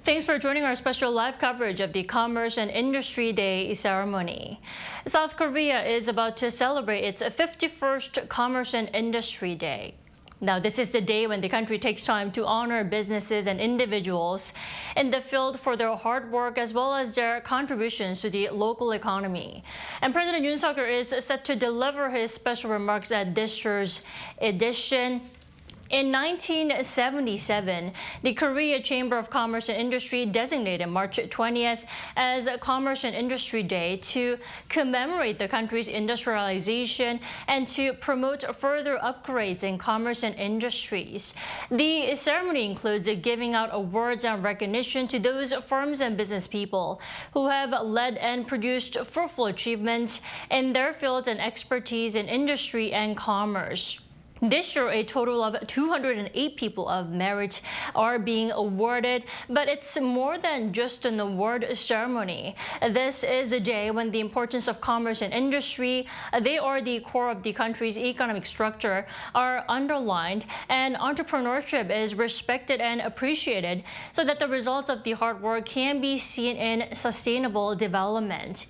Thanks for joining our special live coverage of the Commerce and Industry Day ceremony. South Korea is about to celebrate its 51st Commerce and Industry Day. Now, this is the day when the country takes time to honor businesses and individuals in the field for their hard work as well as their contributions to the local economy. And President Yoon'S is set to deliver his special remarks at this year's edition. In 1977, the Korea Chamber of Commerce and Industry designated March 20th as Commerce and Industry Day to commemorate the country's industrialization and to promote further upgrades in commerce and industries. The ceremony includes giving out awards and recognition to those firms and business people who have led and produced fruitful achievements in their fields and expertise in industry and commerce. This year, a total of 208 people of merit are being awarded, but it's more than just an award ceremony. This is a day when the importance of commerce and industry, they are the core of the country's economic structure, are underlined, and entrepreneurship is respected and appreciated so that the results of the hard work can be seen in sustainable development.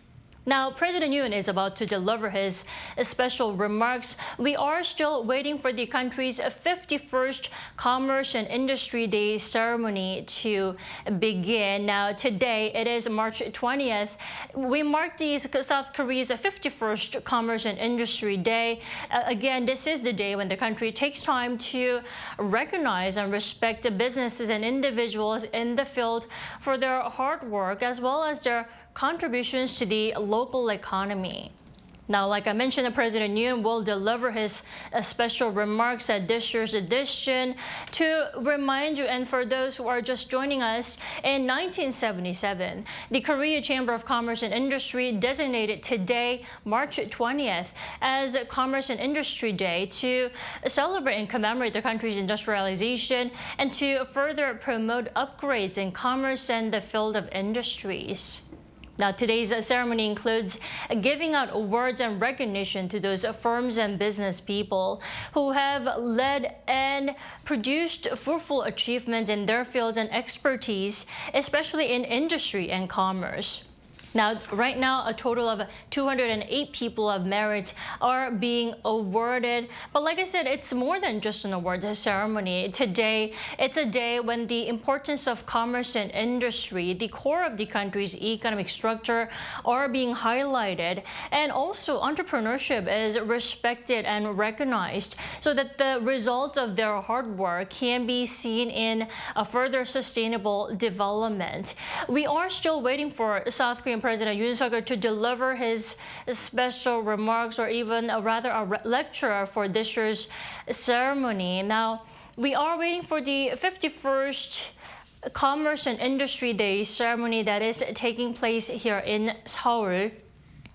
Now, President Yoon is about to deliver his special remarks. We are still waiting for the country's 51st Commerce and Industry Day ceremony to begin. Now, today, it is March 20th. We mark the South Korea's 51st Commerce and Industry Day. Again, this is the day when the country takes time to recognize and respect the businesses and individuals in the field for their hard work as well as their contributions to the local economy. Now, like I mentioned, President Yoon will deliver his special remarks at this year's edition. To remind you, and for those who are just joining us, in 1977, the Korea Chamber of Commerce and Industry designated today, March 20th, as Commerce and Industry Day to celebrate and commemorate the country's industrialization and to further promote upgrades in commerce and the field of industries. Now, today's ceremony includes giving out awards and recognition to those firms and business people who have led and produced fruitful achievements in their fields and expertise, especially in industry and commerce. Now, right now, a total of 208 people of merit are being awarded. But like I said, it's more than just an award ceremony. Today, it's a day when the importance of commerce and industry, the core of the country's economic structure, are being highlighted. And also, entrepreneurship is respected and recognized so that the results of their hard work can be seen in a further sustainable development. We are still waiting for South Korean President Yoon'S to deliver his special remarks or even a lecture for this year's ceremony. Now, we are waiting for the 51st Commerce and Industry Day ceremony that is taking place here in Seoul.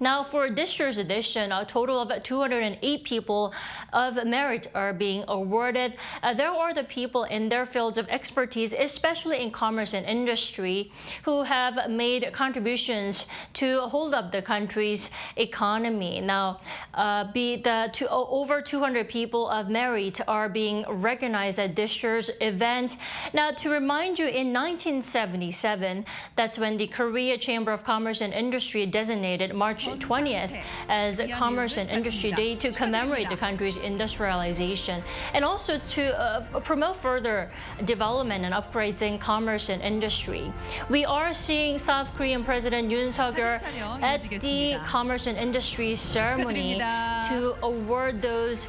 Now, for this year's edition, a total of 208 people of merit are being awarded. There are the people in their fields of expertise, especially in commerce and industry, who have made contributions to hold up the country's economy. Now, over 200 people of merit are being recognized at this year's event. Now, to remind you, in 1977, that's when the Korea Chamber of Commerce and Industry designated March 20th as Commerce and Industry Day to commemorate the country's industrialization and also to promote further development and upgrades in commerce and industry. We are seeing South Korean President Yoon'S at the Commerce and Industry ceremony to award those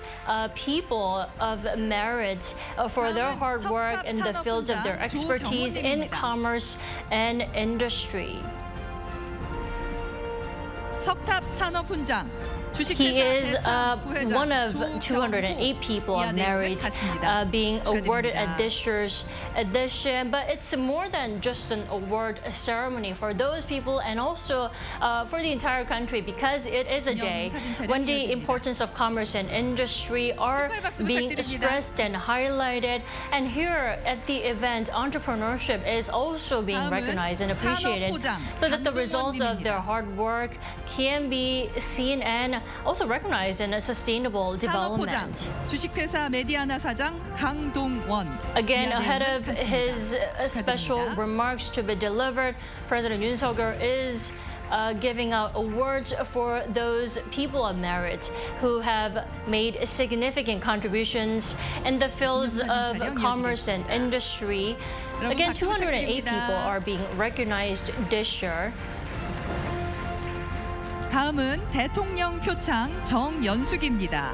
people of merit for their hard work in the fields of their expertise in commerce and industry. 석탑 산업훈장 He is one of 208 people of merit being awarded at this year's edition. But it's more than just an award ceremony for those people and also for the entire country, because it is a day when the importance of commerce and industry are being stressed and highlighted. And here at the event, entrepreneurship is also being recognized and appreciated so that the results of their hard work can be seen and being also recognized in a sustainable 산업포장 development. 주식회사 메디아나 사장 강동원. Again, ahead of 이하 내용은 his 같습니다. special 축하드립니다. remarks to be delivered, President Yoon is giving out awards for those people of merit who have made significant contributions in the fields of commerce and industry. Again, 208 people are being recognized this year. 다음은 대통령 표창 정연숙입니다.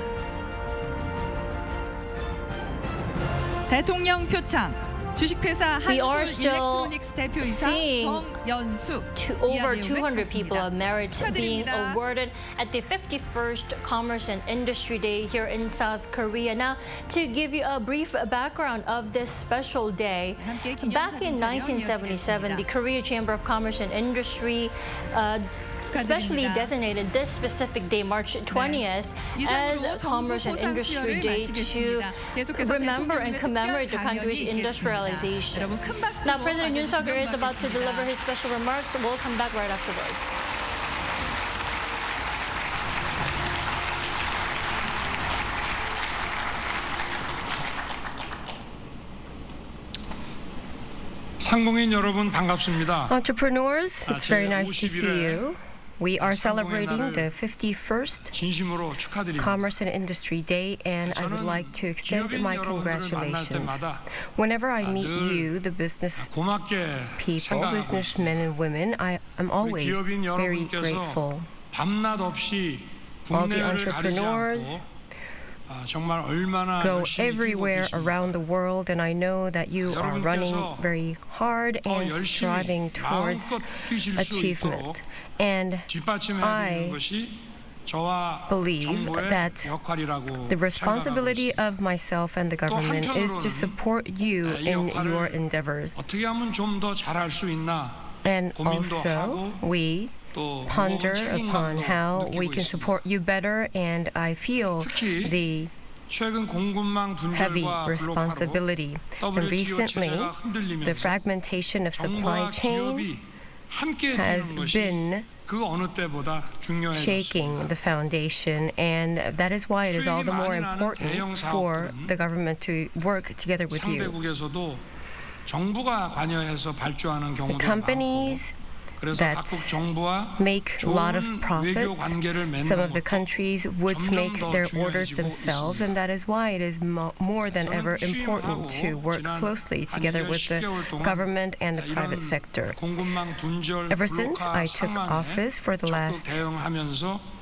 대통령 표창 주식회사 We are 한솔 still 일렉트로닉스 대표이사 seeing 정연숙. Over 이하 내용은 200 people 같습니다. of merit being 축하드립니다. awarded at the 51st Commerce and Industry Day here in South Korea. Now, to give you a brief background of this special day, 함께 기념사진 back in 촬영 1977, the 이어지겠습니다. Korea Chamber of Commerce and Industry especially 축하드립니다. designated this specific day, March 20th, as 이상으로 Commerce and 정부 Industry 포상 Day 수여를 to 마치겠습니다. 계속해서 remember and 대통령님의 commemorate the 특별 country's 강연이 industrialization. 있겠습니다. 여러분 큰 박수로 Now, President Yoon 맞아주시면 is about to deliver 고맙겠습니다. his special remarks. We'll come back right afterwards. 상공인 여러분 반갑습니다. Entrepreneurs, it's very nice to see 제 you. We are celebrating the 상공의날을 51st 진심으로 축하드립니다. Commerce and Industry Day, and I would like to extend 기업인 my 여러분들을 만날 congratulations. 때마다 Whenever I meet 늘 you, the business 고맙게 people, 생각하고 businessmen and women, I'm 우리 always 기업인 very 여러분께서 grateful. 밤낮 없이 All the 국내를 가리지 entrepreneurs 않고 정말 얼마나 go 열심히 뛰고 everywhere 계십니까? around the world, and I know that you are running very hard 더 and 열심히 striving towards 마음껏 뛰실 수 achievement. 있도록 And 뒷받침해 I 주는 것이 저와 believe 정부의 that 역할이라고 the responsibility 생각하고 있습니다. of myself and the government is to support you 이 in your 역할을 endeavors. 어떻게 하면 좀 더 잘할 수 있나 And 고민도 also, 하고 we 또 ponder 무거운 upon 책임감도 how we 느끼고 can 있습니다. support you better, and I feel 특히 the 최근 공급망 heavy 분절과 블록화로 responsibility. And WTO recently, 체제가 the 흔들리면서 fragmentation of supply 정부와 chain 기업이 함께 has 뛰는 것이 been 그 어느 때보다 shaking 중요해졌습니다. the foundation, and that is why it is all the more important for the government to work together with you. 상대국에서도 정부가 관여해서 발주하는 The 경우도 많고 companies 그래서 that 각국 정부와 make a lot of 좋은 profit, 외교 관계를 some 맺는 of the 것도 countries would 점점 make 더 their orders 중요해지고 themselves, 있습니다. and that is why it is more than 저는 ever important to 취임하고 work 지난 closely together 한 with the 10개월 동안 government and the 이런 private sector. 공급망 분절 Ever since 블록화 I took 상황에 office for the 적극 last 대응하면서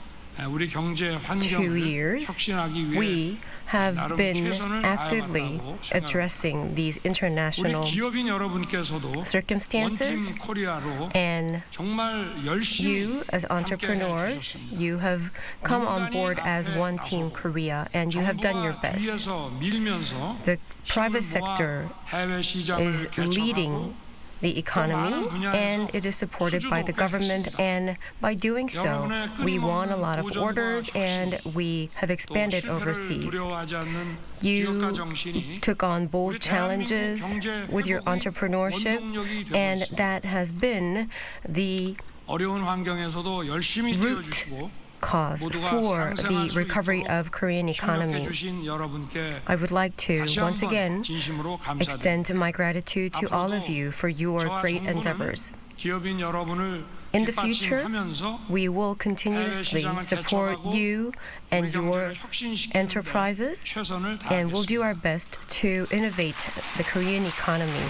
우리 경제 2 환경을 years, 혁신하기 위해 we have 나름 been 최선을 actively 다해왔다고 생각합니다. addressing these 우리 international 기업인 여러분께서도 circumstances, 원팀 코리아로 and 정말 열심히 you as entrepreneurs, you have come on board as One Team Korea, and you have done your 정부와 best. 뒤에서 밀면서 The private 힘을 모아 sector 해외 시장을 is leading 개척하고 the economy, and it is supported by the government, and by doing so, we won a lot of orders and we have 또 expanded 실패를 overseas. 두려워하지 않는 You 기업가 정신이 took on bold 우리 대한민국 challenges 경제 with your 회복의 entrepreneurship, 원동력이 되고 and 있습니다. that has been the 어려운 환경에서도 열심히 root 뛰어주시고 cause 모두가 for the 상생할 수 recovery 있도록 of Korean 협력해 economy. 주신 여러분께 I would like to 다시 once 한번 again 진심으로 extend 감사드립니다. my gratitude to all of you for your 저와 great 정부는 endeavors. 기업인 여러분을 In the future, 뒷받침하면서 we will continuously support you and 우리 your 경제를 혁신시키는 데 enterprises, 최선을 and we'll do our 다하겠습니다. best to innovate the Korean economy.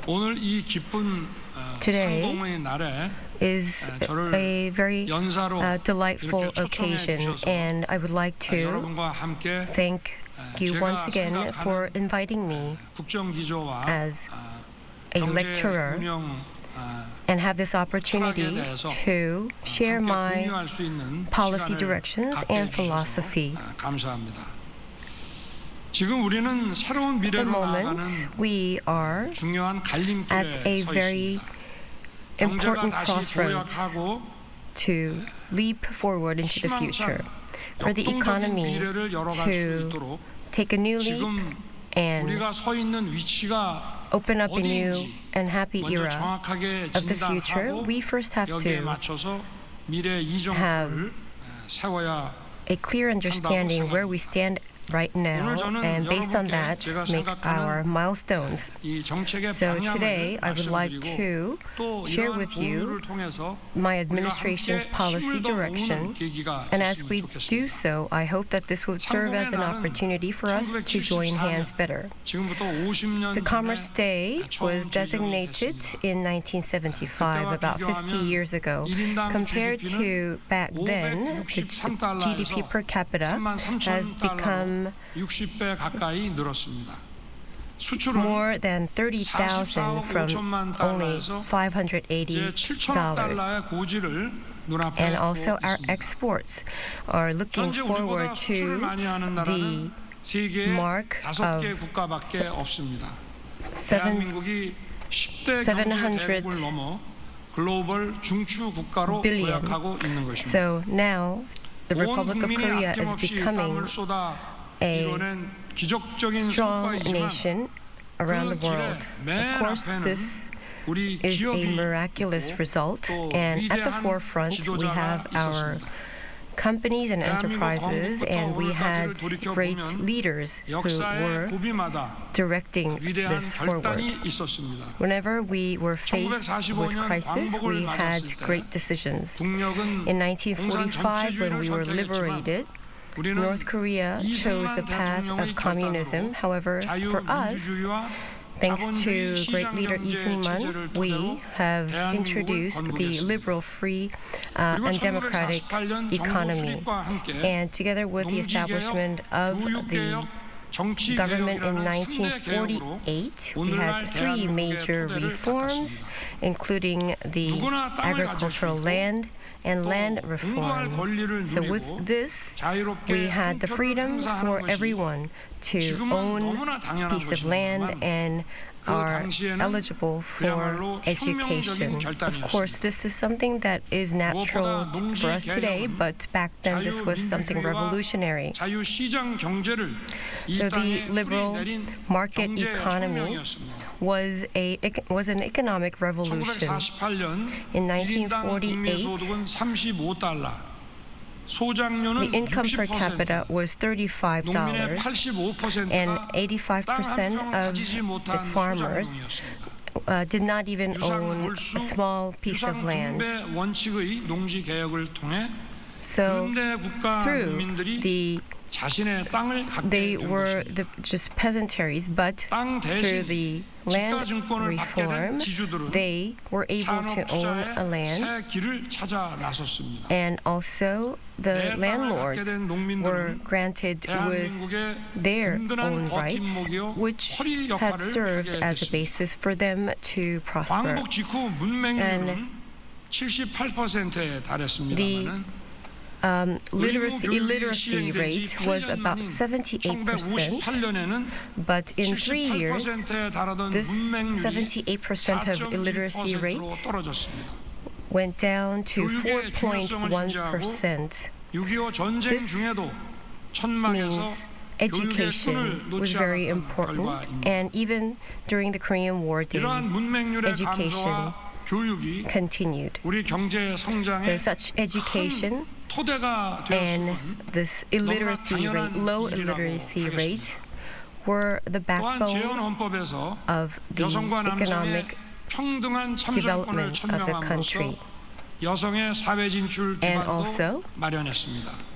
오늘 이 기쁜 Today 상공의 날에 is 저를 a very 연사로 delightful 이렇게 초청해 occasion, 주셔서 and I would like to 여러분과 함께 thank you 제가 once again for 생각하는 inviting me 국정기조와 as a 경제 lecturer 운영 and have this opportunity to share 함께 my 공유할 수 있는 policy 시간을 directions 갖게 and 해주셔서 philosophy. 감사합니다. 지금 우리는 새로운 At the 미래로 moment, 나아가는 we are 중요한 갈림길에 at a 서 very 있습니다. 경제가 important 다시 crossroads 도약하고 to leap forward into the future, for the 역동적인 economy 미래를 열어갈 수 to 있도록 take a new leap 지금 and 우리가 서 있는 위치가 open up a new and happy 먼저 era 정확하게 of the future, 진단하고 we first have 여기에 to 맞춰서 미래 이정표를 have 세워야 a clear understanding where we stand right now, 오늘 저는 and based on 여러분께 that, 제가 make our 생각하는 milestones. 이 정책의 So 방향을 today, I would like 말씀드리고 to 또 share 이러한 with you 공유를 통해서 my 우리가 administration's 함께 policy 힘을 더 direction, 모으는 계기가 and as 됐으면 we do 좋겠습니다. so, I hope that this would serve as an opportunity for us to join hands better. 지금부터 50년 The Commerce Day 처음 was designated 제정이 됐습니다. in 1975, about 50 years ago. Compared to back then, the GDP per capita has become 60배 가까이 늘었습니다. 수출은 more than 30,000 from only 이제 $580. 7천억 달러의 고지를 눈앞에 And also 두고 our 있습니다. exports are looking 현재 forward 우리보다 수출을 to 많이 하는 the 나라는 세계 mark 5개 of 국가밖에 없습니다. seven- 대한민국이 10대 700 경제 대국을 넘어 글로벌 중추 국가로 billion. 도약하고 있는 것입니다. So now the 온 Republic of 국민이 Korea is 아낌없이 becoming 땀을 쏟아 a 이뤄낸 기적적인 strong 성과이지만 nation around the 그 길의 world. 맨 Of course, 앞에는 this 우리 is a 기업이 miraculous 있고 result, 또 and at the 위대한 forefront we have 지도자가 our 있었습니다. companies and 대한민국 enterprises, and we had 건국부터 great 오늘까지를 leaders who 역사의 were 고비마다 directing 위대한 this forward. 결단이 있었습니다. Whenever we were faced with 1945년 crisis, we 광복을 had 맞았을 때 great decisions. 북녘은 In 공산 1945, when we were 전체주의를 liberated, 우리는 North Korea chose the path of communism. However, for us, thanks to great leader Lee Seung-man, we have introduced the liberal, free, and democratic economy. And together with the establishment of the government in 1948, we had three major reforms, including the agricultural land and land reform. So with this, we had the freedom for everyone to own a piece of land and are eligible for education. Of course, this is something that is natural for us today, but back then this was something revolutionary. So the liberal market economy was an economic revolution. In 1948, the income per capita was $35, and 85% of the farmers did not even own a small piece of land. So through they were just peasantries, but through the land reform, they were able to own a land, and also the landlords were granted with their own rights, which had served as a basis for them to prosper. And the illiteracy rate was about 78%, but in 3 years, this 78% of illiteracy rate went down to 4.1%. This means education was very important, and even during the Korean War days, education continued. So such education and this illiteracy rate, low illiteracy rate, were the backbone of the economic development of the country. And also,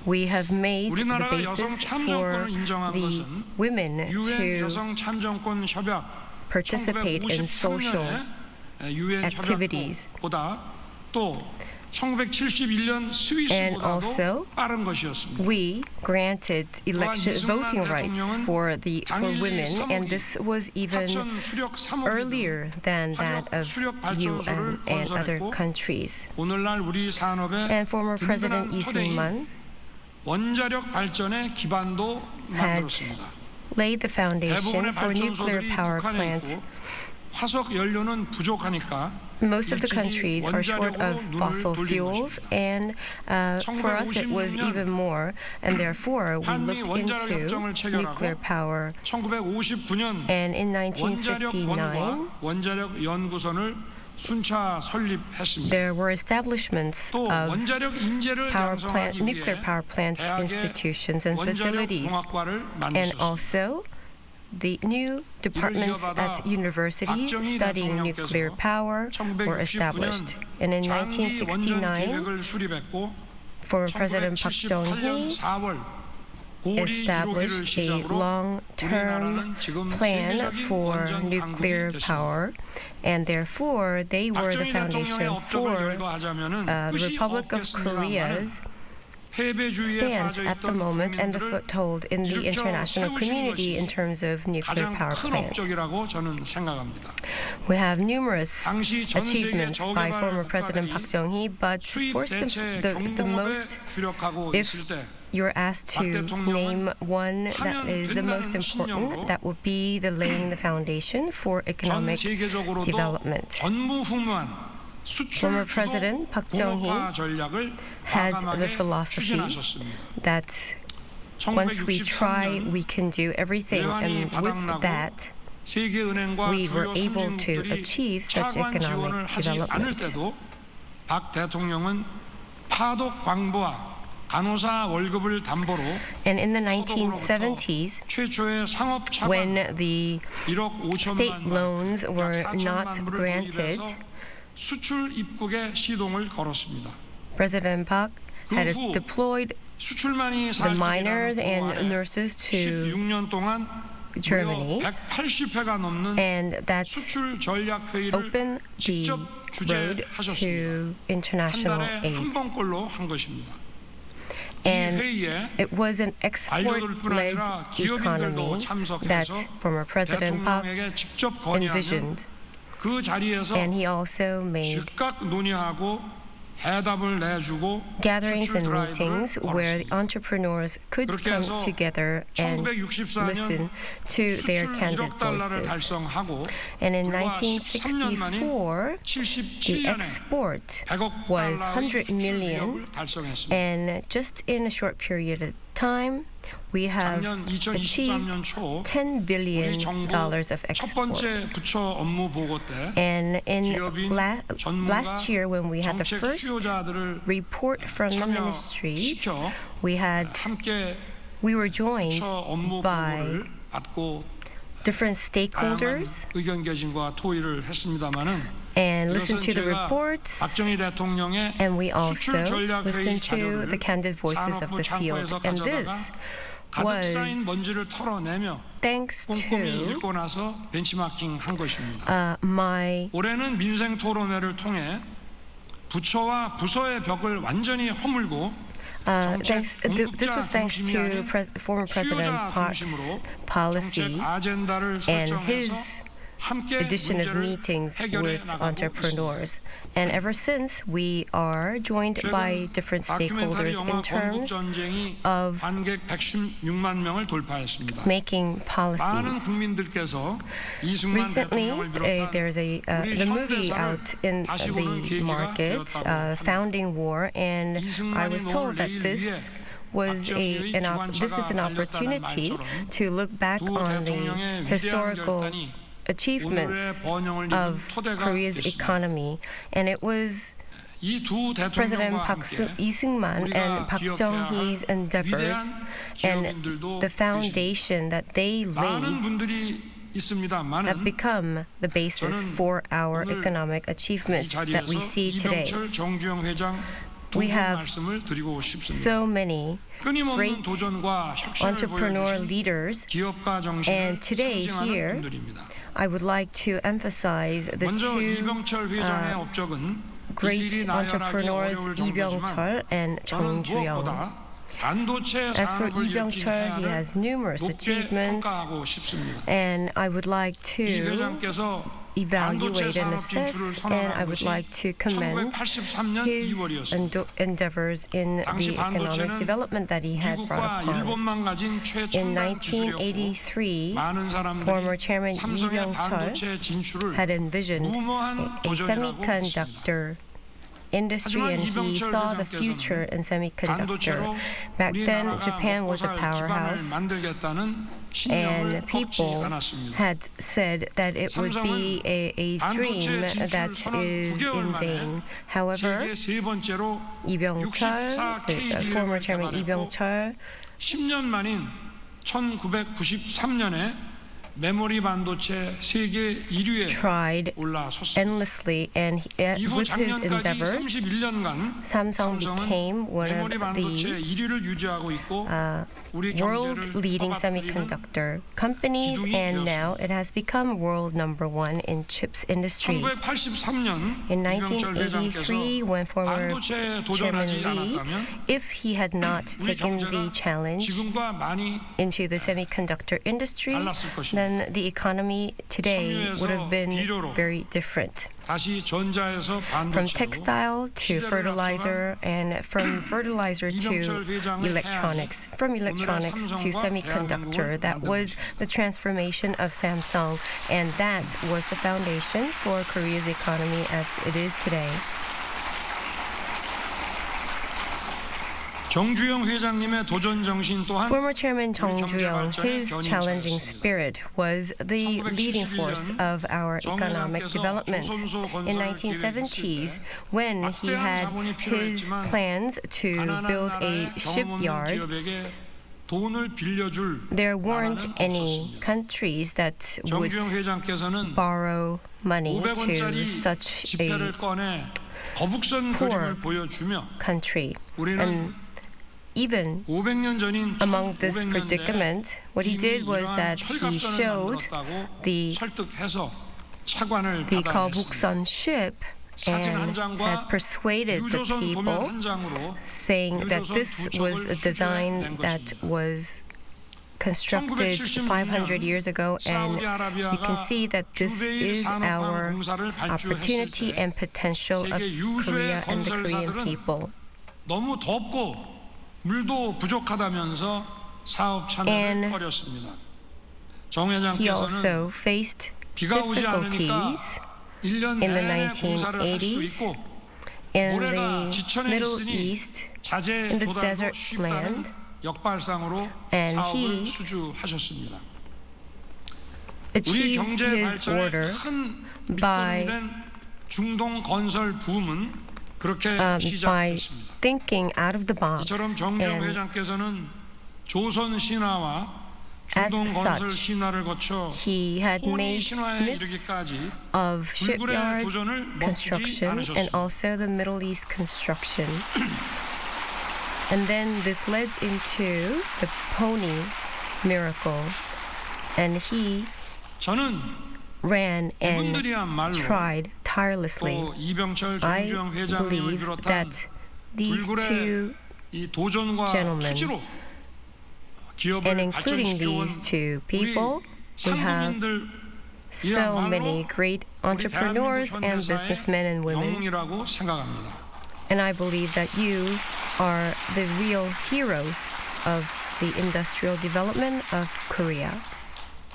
we have made the basis for the women to participate in social activities. And also, we granted voting rights for women, and this was even earlier than that of UN and other countries. And former President Lee Seung-man had laid the foundation for nuclear power plant 화석 연료는 부족하니까 most of the countries are short of fossil fuels, and for us it was even more, and therefore we looked into nuclear power. 1959년 And in 원자력 1959, 원과 원자력 연구선을 순차 설립했습니다. there were establishments 또 of 원자력 인재를 양성하기 nuclear 위해 power plant 대학에 institutions and 원자력 facilities, 공학과를 and 만드셨습니다. also the new departments at universities studying nuclear power were established. And in 1969, former President Park Chung-hee established a long-term plan for nuclear power, and therefore they were the foundation for the Republic of Korea's stance at the moment and the foothold in the international community in terms of nuclear 가장 power 큰 plants. 업적이라고 저는 생각합니다. We have numerous 당시 전 세계 achievements by former 저개발 President Park 국가들이 Chung-hee, but 수입 first 대체 the 경공업에 most, 주력하고 if 있을 때 you're asked to name one that is the most important, that would be the laying the foundation for 전 economic 세계적으로도 development. 전무후무한 Former President Park Chung-hee had the philosophy that once we try, we can do everything, and with that, we were able to achieve such economic development. 박 대통령은 파독 광부와 간호사 월급을 담보로 And in the 1970s, 최초의 상업 차관 when the 1억 5천만 state loans were not granted, 수출 입국에 시동을 걸었습니다. President Park had deployed 수출만이 the miners and nurses to 16년 동안 Germany, 180회가 넘는 and that 수출 전략 회의를 opened the 직접 road 주재하셨습니다. to 한 international 달에 한 aid. 번꼴로 한 것입니다. 이 And 회의에 it was an export-led economy that former President Park 대통령에게 직접 건의하는 envisioned, 그 자리에서 and he also made 즉각 논의하고 해답을 내주고 gatherings 수출 and 드라이브를 meetings where the 걸었습니다. entrepreneurs could 그렇게 come 해서 together and 1964년 listen to their 수출 candid 1억 달러를 voices. 달성하고 And in 불과 13년 1964, the 77년에 export 100억 was 달러의 100 수출 million, 기업을 달성했습니다. and just in a short period of time, we have 작년 achieved 2023년 초 $10 우리 billion 정부 of 첫 export. 번째 부처 업무 보고 때 And in 기업인, 전문가, last year, when we had the 정책 first 수요자들을 report from the ministries, 참여시켜 함께 we were joined 부처 업무 by 보고를 받고 different 다양한 stakeholders 의견 개진과 토의를 했습니다마는 and listened to the 제가 reports, 박정희 대통령의 and we also 수출 전략 회의 listened to 자료를 the candid voices of 산업부 the field. 창고에서 And 가져다가 this 가득 쌓인 was 먼지를 털어내며 thanks 꼼꼼히 to 읽고 나서 벤치마킹 한 것입니다. my 올해는 민생 토론회를 통해 부처와 부서의 벽을 완전히 허물고 this was thanks to former President Park's policy 정책 아젠다를 and 설정해서 his 함께 edition of 문제를 meetings 해결해 with 나가고 entrepreneurs. And ever since, we are joined by different 다큐멘터리 stakeholders 영화 in terms 전쟁이 of 관객 116만 명을 돌파했습니다. making 많은 policies. 국민들께서 이승만 Recently, 대통령을 비롯한 there's the 우리 movie 현대사를 out in 다시 보는 the 계기가 market, 되었다고 합니다. Founding War, and I was 이승만이 told that 노을 this 내일 was this is an opportunity to look back 두 on the 대통령의 위대한 historical 결단이 achievements 오늘의 번영을 of 이룬 토대가 Korea's 됐습니다. economy, and it was 이 두 President 대통령과 Park 함께 Lee-seung-man and Park Chung-hee's endeavors and the foundation that they 많은 laid 분들이 have 있습니다만은 become the basis for our 오늘 economic 이 achievements that we 자리에서 see today. 이병철 정주영 회장 두 We 분 have 말씀을 드리고 싶습니다. So many 끊임없는 great 도전과 혁신을 entrepreneur 보여주신 leaders, 기업가 정신을 and today 상징하는 here, 분들입니다. I would like to emphasize the 먼저 two 이병철 회장의 업적은 great 일일이 나열하기 entrepreneurs, 어려울 Lee 정도지만 Byung-chul and 저는 Chung Ju-young. 무엇보다 반도체 As for 산업을 Lee 일으킨 Byung-chul, he has 해안을 numerous 높게 achievements, 평가하고 싶습니다. and I would like 이 to 회장께서 evaluate and assess, and I would like to commend his endeavors in the economic development that he had brought upon. In 1983, former Chairman Lee Byung-chul had envisioned a semiconductor industry, and he saw the future in semiconductor. Back then, Japan was a powerhouse, and people had said that it would be a dream that is in vain. However, Lee Byung-chul, the former Chairman Lee Byung-chul, 10년 만인 1993년에 메모리 반도체 세계 1위에 tried 올라섰습니다. endlessly, and 이후 with his 작년까지 endeavors, 31년간 Samsung became one 메모리 of 반도체 the 1위를 유지하고 있고 우리 world-leading 경제를 semiconductor companies, and now it has become world number one in chips industry. 1983년 In 이병철 1983, 회장께서 when former 반도체에 Chairman 도전하지 Lee, 않았다면 if he had not 우리 taken the 경제가 challenge 지금과 많이 into the semiconductor industry, 달랐을 것입니다. then the economy today would have been very different. 다시 전자에서 From 반도체로 textile to fertilizer, and from fertilizer to electronics, from electronics to semiconductor. That was the transformation of Samsung, and that was the foundation for Korea's economy as it is today. 정주영 회장님의 도전 정신 또한 Former Chairman Jung 경제 Ju-young, 발전의 his challenging 견인차였습니다. spirit was the leading force of our economic development. In 1970s, when he had his plans to build a shipyard, 돈을 빌려줄 there weren't 나라는 any 없었습니다. countries that would 정주영 회장께서는 borrow money to 500원짜리 such 지폐를 a 꺼내 거북선 poor 그림을 보여주며 country. 우리는 And even 500년 전인 among this 1500년대 predicament, what he did was that he showed the 설득해서 차관을 the 받아냈습니다. Galbuksan ship 사진 한 and 장과 had persuaded the 유조선 도면 people, 한 장으로 saying that 유조선 this 두 was 척을 a design 수주해낸 that 것입니다. was constructed 500 years ago, and you can see that this is our opportunity and potential of Korea and the Korean people. 너무 덥고 물도 부족하다면서 사업 참여를 꺼렸습니다. 정 He 회장께서는 also faced 비가 오지 않으니까 difficulties 1년 in the 내내 공사를 할 수 1980s 있고 in 모래가 the 지천에 Middle 있으니 East, 자재 in the 조달도 desert 쉽다는 land, 역발상으로 and 사업을 he 수주하셨습니다. 우리 achieved 경제 his 발전에 order 큰 by 밑거름이 된 중동 건설 붐은 그렇게 by 시작됐습니다. thinking out of the box, 이처럼 정주영 and 회장께서는 조선 신화와 as 중동 건설 such, 신화를 거쳐 he had 혼이 made 신화에 myths 이르기까지 of 불굴의 shipyard 도전을 멈추지 construction and 않으셨습니다. also the Middle East construction. And then this led into the pony miracle, and he 저는 ran and 이분들이야말로 tried tirelessly. 또 이병철 I 정주영 회장님을 believe 비롯한 that these two, 불굴의 이 도전과 gentlemen, 투지로 기업을 and including 발전시켜온 these two 우리 people, we have 상공인들 so many great 우리 entrepreneurs 대한민국 and 현대사의 businessmen and women. 영웅이라고 생각합니다. And I believe that you are the real heroes of the industrial development of Korea.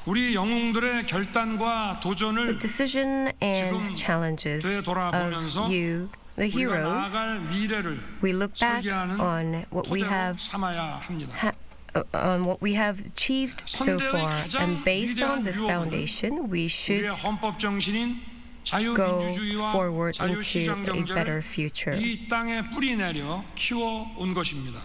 우리 영웅들의 결단과 The 도전을 decision and 지금 challenges 되돌아보면서 of you, the 우리가 heroes, 나아갈 미래를 we look back 설계하는 on what we 토대로 have 삼아야 합니다. on what we have achieved so 선대의 far, 가장 and based on 위대한 this 유업은 foundation, we should 우리의 헌법 정신인 go 자유민주주의와 forward into 자유시장 a better 경제를 future. 이 땅에 뿌리내려 키워온 것입니다.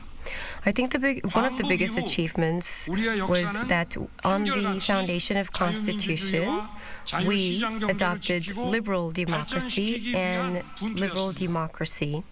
I think one of the biggest 광복 이후 achievements 우리의 was 역사는 that on the 한결같이 foundation of Constitution, 자유민주주의와 we 자유시장 경제를 adopted 지키고 liberal democracy 발전시키기 and 위한 liberal 분투였습니다. democracy.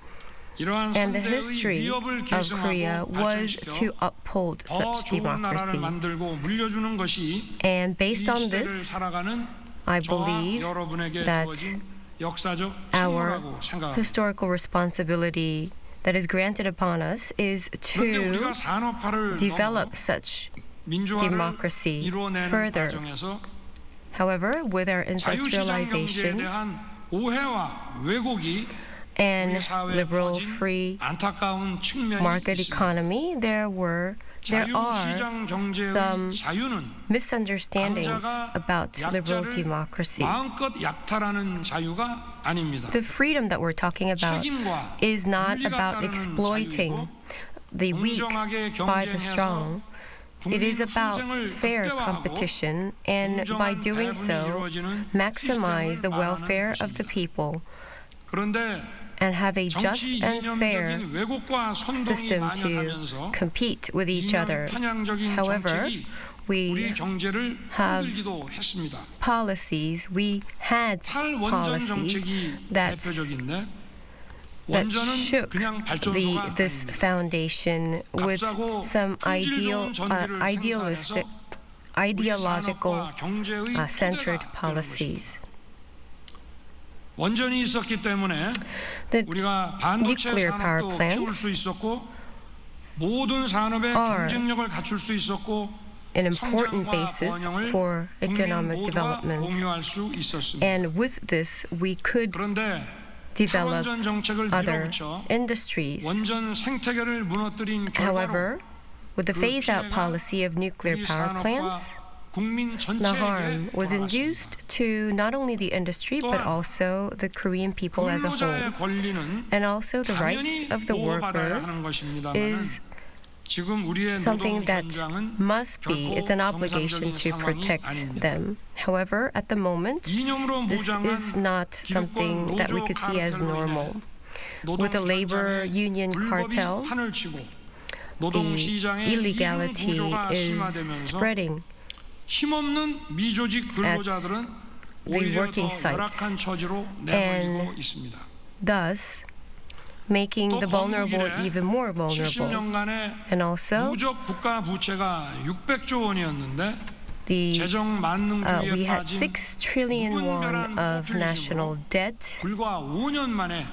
이러한 And the 선대의 history 위협을 of Korea 계승하고 was to 발전시켜 uphold 더 such 좋은 나라를 democracy. 만들고 물려주는 것이 And 이 based on 시대를 this, 살아가는 I 저와 believe 여러분에게 that 주어진 역사적 our 책무라고 생각합니다. historical responsibility that is granted upon us is 그런데 우리가 to 산업화를 develop 넘어 such 민주화를 democracy 이루어내는 further. 과정에서 However, with our 자유시장 경제에 industrialization 대한 오해와 왜곡이 and 우리 사회에 liberal 퍼진 free 안타까운 측면이 market 있습니다. economy, there are 자유시장 경제의 some 자유는 misunderstandings 강자가 about liberal 약자를 democracy. 마음껏 약탈하는 자유가 아닙니다. The freedom that we're talking about 책임과 is not 윤리가 about 따르는 exploiting 자유이고 the weak 공정하게 by the 경쟁해서 strong. It is 국민 about 후생을 fair 극대화하고 competition, and by 공정한 doing 배분이 so, 이루어지는 maximize the 시스템을 welfare 말하는 of the 것입니다. people 그런데 and have a just 정치 and fair 이념적인 왜곡과 선동이 system to 만연하면서 compete with each 이념 other. 편향적인 However, 정책이 we 우리 경제를 have 흔들기도 했습니다. policies, we had 탈원전 policies 정책이 that 대표적인데 that 원전은 shook 그냥 발전소가 this 아닙니다. foundation with 값싸고 some 품질 좋은 전기를 생산해서 우리 ideological 산업과 경제의 centered 토대가 되는 policies. 것입니다. 원전이 있었기 때문에 The 우리가 반도체 nuclear power 산업도 키울 plants 수 있었고 모든 산업의 are 경쟁력을 갖출 수 있었고 an important 성장과 basis 번영을 for 국민 economic 모두와 development. 공유할 수 있었습니다. And with this, we could 그런데 develop 탈원전 정책을 other 밀어붙여 industries. 원전 생태계를 무너뜨린 결과로 However, with the 그 phase-out 피해가 policy of nuclear 우리 power 산업과 plants, 국민 the harm 전체에게 was 돌아갔습니다. induced to not only the industry but 또한 also the Korean people as a whole. 근로자의 권리는 And also the rights 당연히 of the 보호받아야 workers 하는 것입니다만 is 지금 우리의 something 노동 that 현장은 must be, it's an obligation to protect them. However, at the moment, 이념으로 this is 무장한 not something that we could see as normal. With the labor union cartel, 판을 치고 the 노동 시장의 illegality 이중 구조가 is 심화되면서 spreading 힘없는 미조직 근로자들은 the 오히려 working 더 sites. 열악한 처지로 내몰리고 And 있습니다. thus making the vulnerable even more vulnerable. 70년간의 And also, 누적 국가 부채가 600조 원이었는데 the 재정 만능주의에 we had 빠진 6 trillion won of national debt. 불과 5년 만에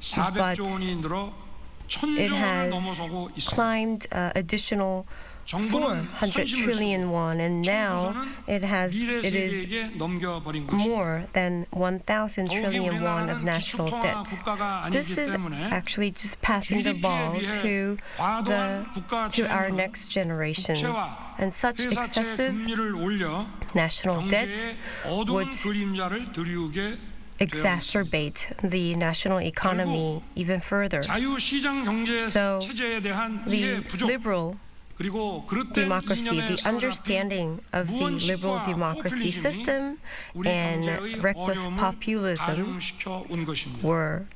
400조 원이 늘어 It 1000조 원을 has 넘어서고 있습니다. climbed additional 400 trillion won, and now it 미래 is 세계에게 넘겨버린 것입니다. more than 1,000 더욱이 trillion won 우리나라는 of national 기초통화 debt. 국가가 This 아니기 is 때문에 actually just passing the ball GDP에 to 비해 과도한 국가 to our 채무는 next generations, 국채와 and such 회사채 excessive 금리를 올려 national debt 경제의 어두운 would 그림자를 드리우게 exacerbate the national economy even further. 자유시장 경제 So 체제에 대한 이해 The 부족 liberal 그리고 그릇된 democracy, 이념에 the understanding of the liberal democracy system and reckless populism 가중시켜 온 것입니다. were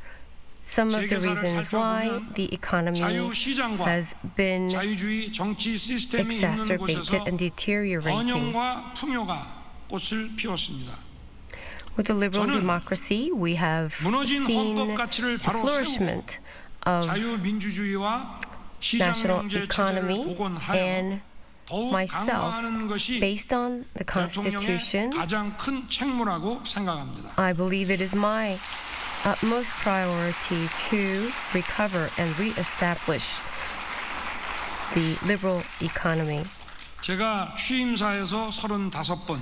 some of the reasons why the economy 자유시장과 has been 자유주의 정치 시스템이 있는 exacerbated 곳에서 and deteriorating. 번영과 풍요가 꽃을 피웠습니다. With the liberal 저는 democracy, we have 무너진 seen 헌법 가치를 the 바로 flourishment of 자유민주주의와 시장 national 경제 체제를 economy 복원하여 and 더욱 myself, 강화하는 것이 based on the Constitution. 대통령의 가장 큰 책무라고 생각합니다. I believe it is my utmost priority to recover and re-establish the liberal economy. 제가 취임사에서 35번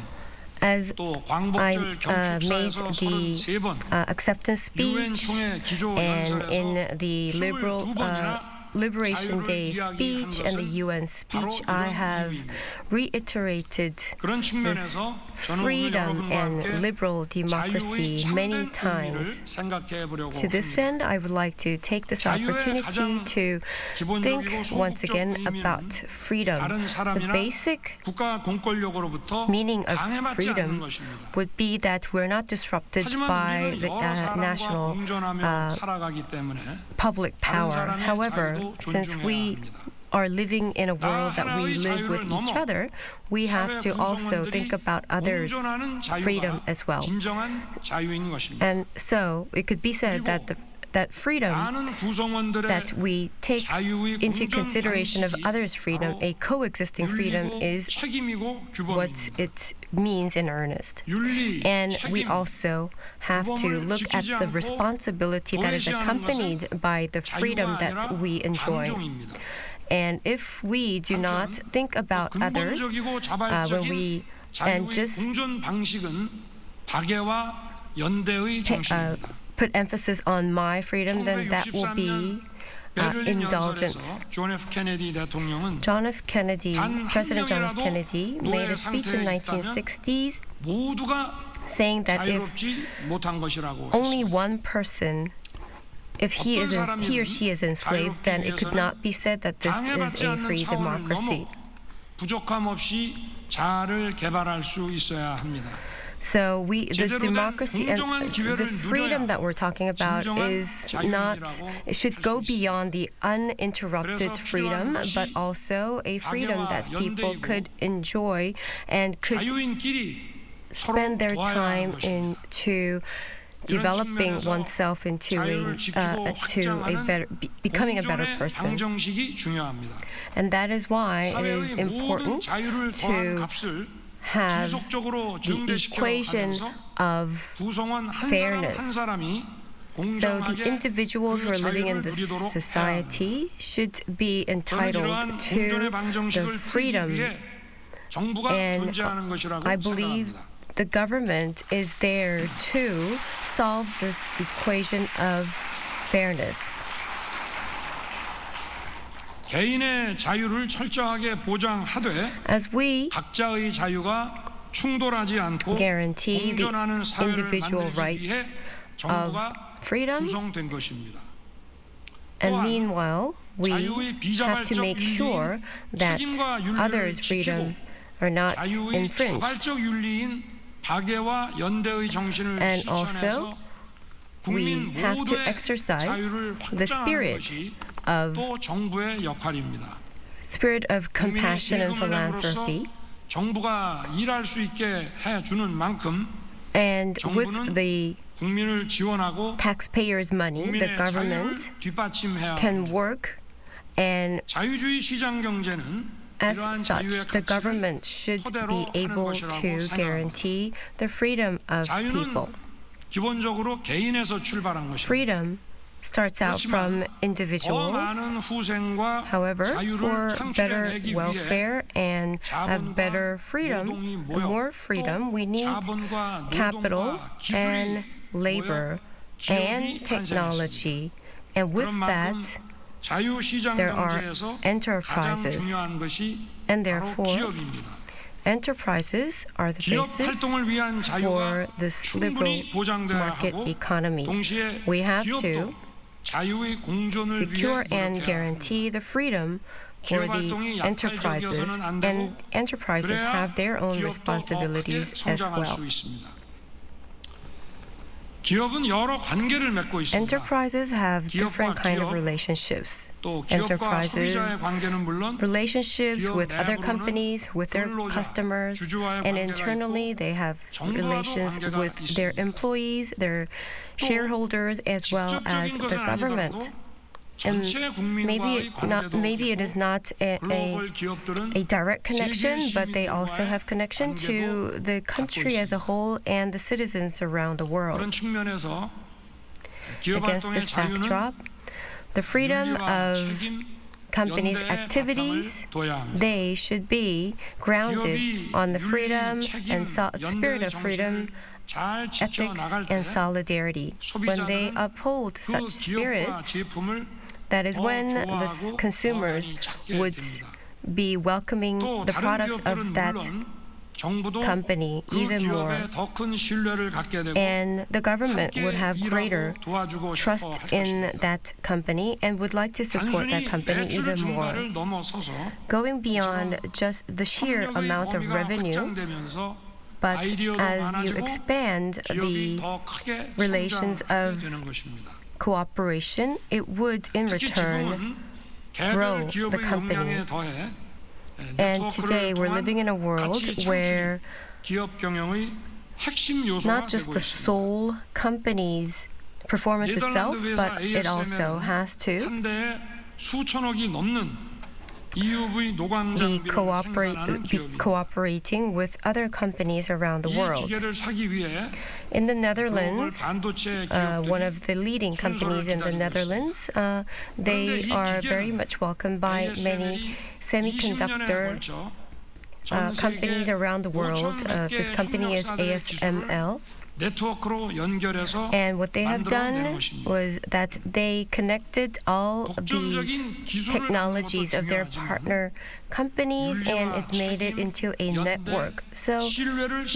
As 또 I 광복절 made 경축사에서 the 33번 acceptance 유엔 speech 총회 기조 and in 연설에서 the liberal 22번이나 Liberation Day 자유를 speech and the 이야기한 UN 바로 speech, 이런 I have 이유입니다. reiterated 그런 this 측면에서 저는 오늘 freedom 여러분과 and 함께 liberal 자유의 democracy 참된 many 의미를 times. 생각해 보려고 To this 합니다. end, I would like to take this 자유의 opportunity 가장 to think 기본적이고 once again 소극적 about 의미는 freedom. 다른 The 사람이나 basic 국가 공권력으로부터 meaning of 방해받지 않는 freedom 것입니다. would be that we're not disrupted 하지만 by 우리는 the 여러 사람과 national 공존하며 살아가기 때문에 public 다른 power. 사람의 However, 자유도 since 존중해야 we 합니다. are living in a world that we 하나의 live with 자유를 each 넘어 other, we have to 사회 also 구성원들이 think about others' 공존하는 freedom 자유가 as well. 진정한 자유인 것입니다. And so it could be said that that freedom 많은 구성원들의 that we take 자유의 into 공존 consideration of 방식이 others' freedom, a coexisting freedom, 윤리고 is 책임이고 what 규범입니다. it means in earnest. 윤리, And we 책임, also have to 규범을 look at 지키지 the 않고 responsibility that is 오해하는 accompanied by the freedom 자유가 that 아니라 we enjoy. 방종입니다. And if we do not think about others, when we and just 공존 방식은 박애와 연대의 정신입니다. put emphasis on my freedom, then that will be indulgence. John F. Kennedy, President John F. Kennedy, made a speech in 1960s saying that if only one person, if he or she is enslaved, then it could not be said that this is a free democracy. 부족함 없이 자아를 개발할 수 있어야 합니다. So the democracy and the freedom that we're talking about is not, it should go beyond the uninterrupted freedom, but also a freedom that people could enjoy and could spend their time into developing oneself into a better, becoming a better person. And that is why it is important to have the equation of fairness. So the individuals who are living in this society should be entitled to the freedom. And I believe the government is there to solve this equation of fairness. 개인의 자유를 철저하게 보장하되 각자의 자유가 충돌하지 않고 guarantee the 공존하는 사회를 individual 만들기 위해 rights of 정부가 freedom. 구성된 것입니다. And meanwhile, we have to make sure that others' freedom are not infringed. 자발적 윤리인 박애와 연대의 정신을 And also, we have to exercise the spirit of compassion and philanthropy. 정부가 일할 수 있게 해주는 만큼 And with the taxpayers' money, the government can work, and 자유주의 시장 경제는 as such, the government should be able to guarantee the freedom of people. 기본적으로 개인에서 출발한 것입니다. Freedom starts out from individuals. However, for better welfare and have better freedom, and more freedom, we need capital and labor and technology. And with that, there are enterprises. And therefore, enterprises are the basis for this liberal market economy. We have to secure and guarantee the freedom for the enterprises, and enterprises have their own responsibilities as well. Enterprises have different kinds of relationships. Enterprises, relationships with other companies, with their customers, and internally they have relations with their employees, their shareholders, as well as the government. And maybe it is not a direct connection, but they also have connection to the country as a whole and the citizens around the world. Against this backdrop, the freedom of companies' activities, they should be grounded on the freedom and spirit of freedom, ethics, and solidarity. When they uphold such spirits, that is when the consumers would be welcoming the products of that company even more, and the government would have greater trust in that company and would like to support that company even more. Going beyond just the sheer amount of revenue, but as you expand the relations of cooperation, it would in return grow the company. And today we're living in a world where not just the sole company's performance itself, but it also has to EUV 노광 be 장비를 생산하는 기업입니다. cooperating with other companies around the 이 world. 기계를 사기 위해 In the 글로벌 Netherlands, 반도체 one 기업들이 of the leading companies in the Netherlands, they are very much welcomed by many semiconductor companies around the world. This company is ASML. 네트워크로 연결해서 And what they have 만들어낸 done 것입니다. was that they connected all the 독점적인 기술을 technologies of their 중요하지만 partner companies and it made it into a network. So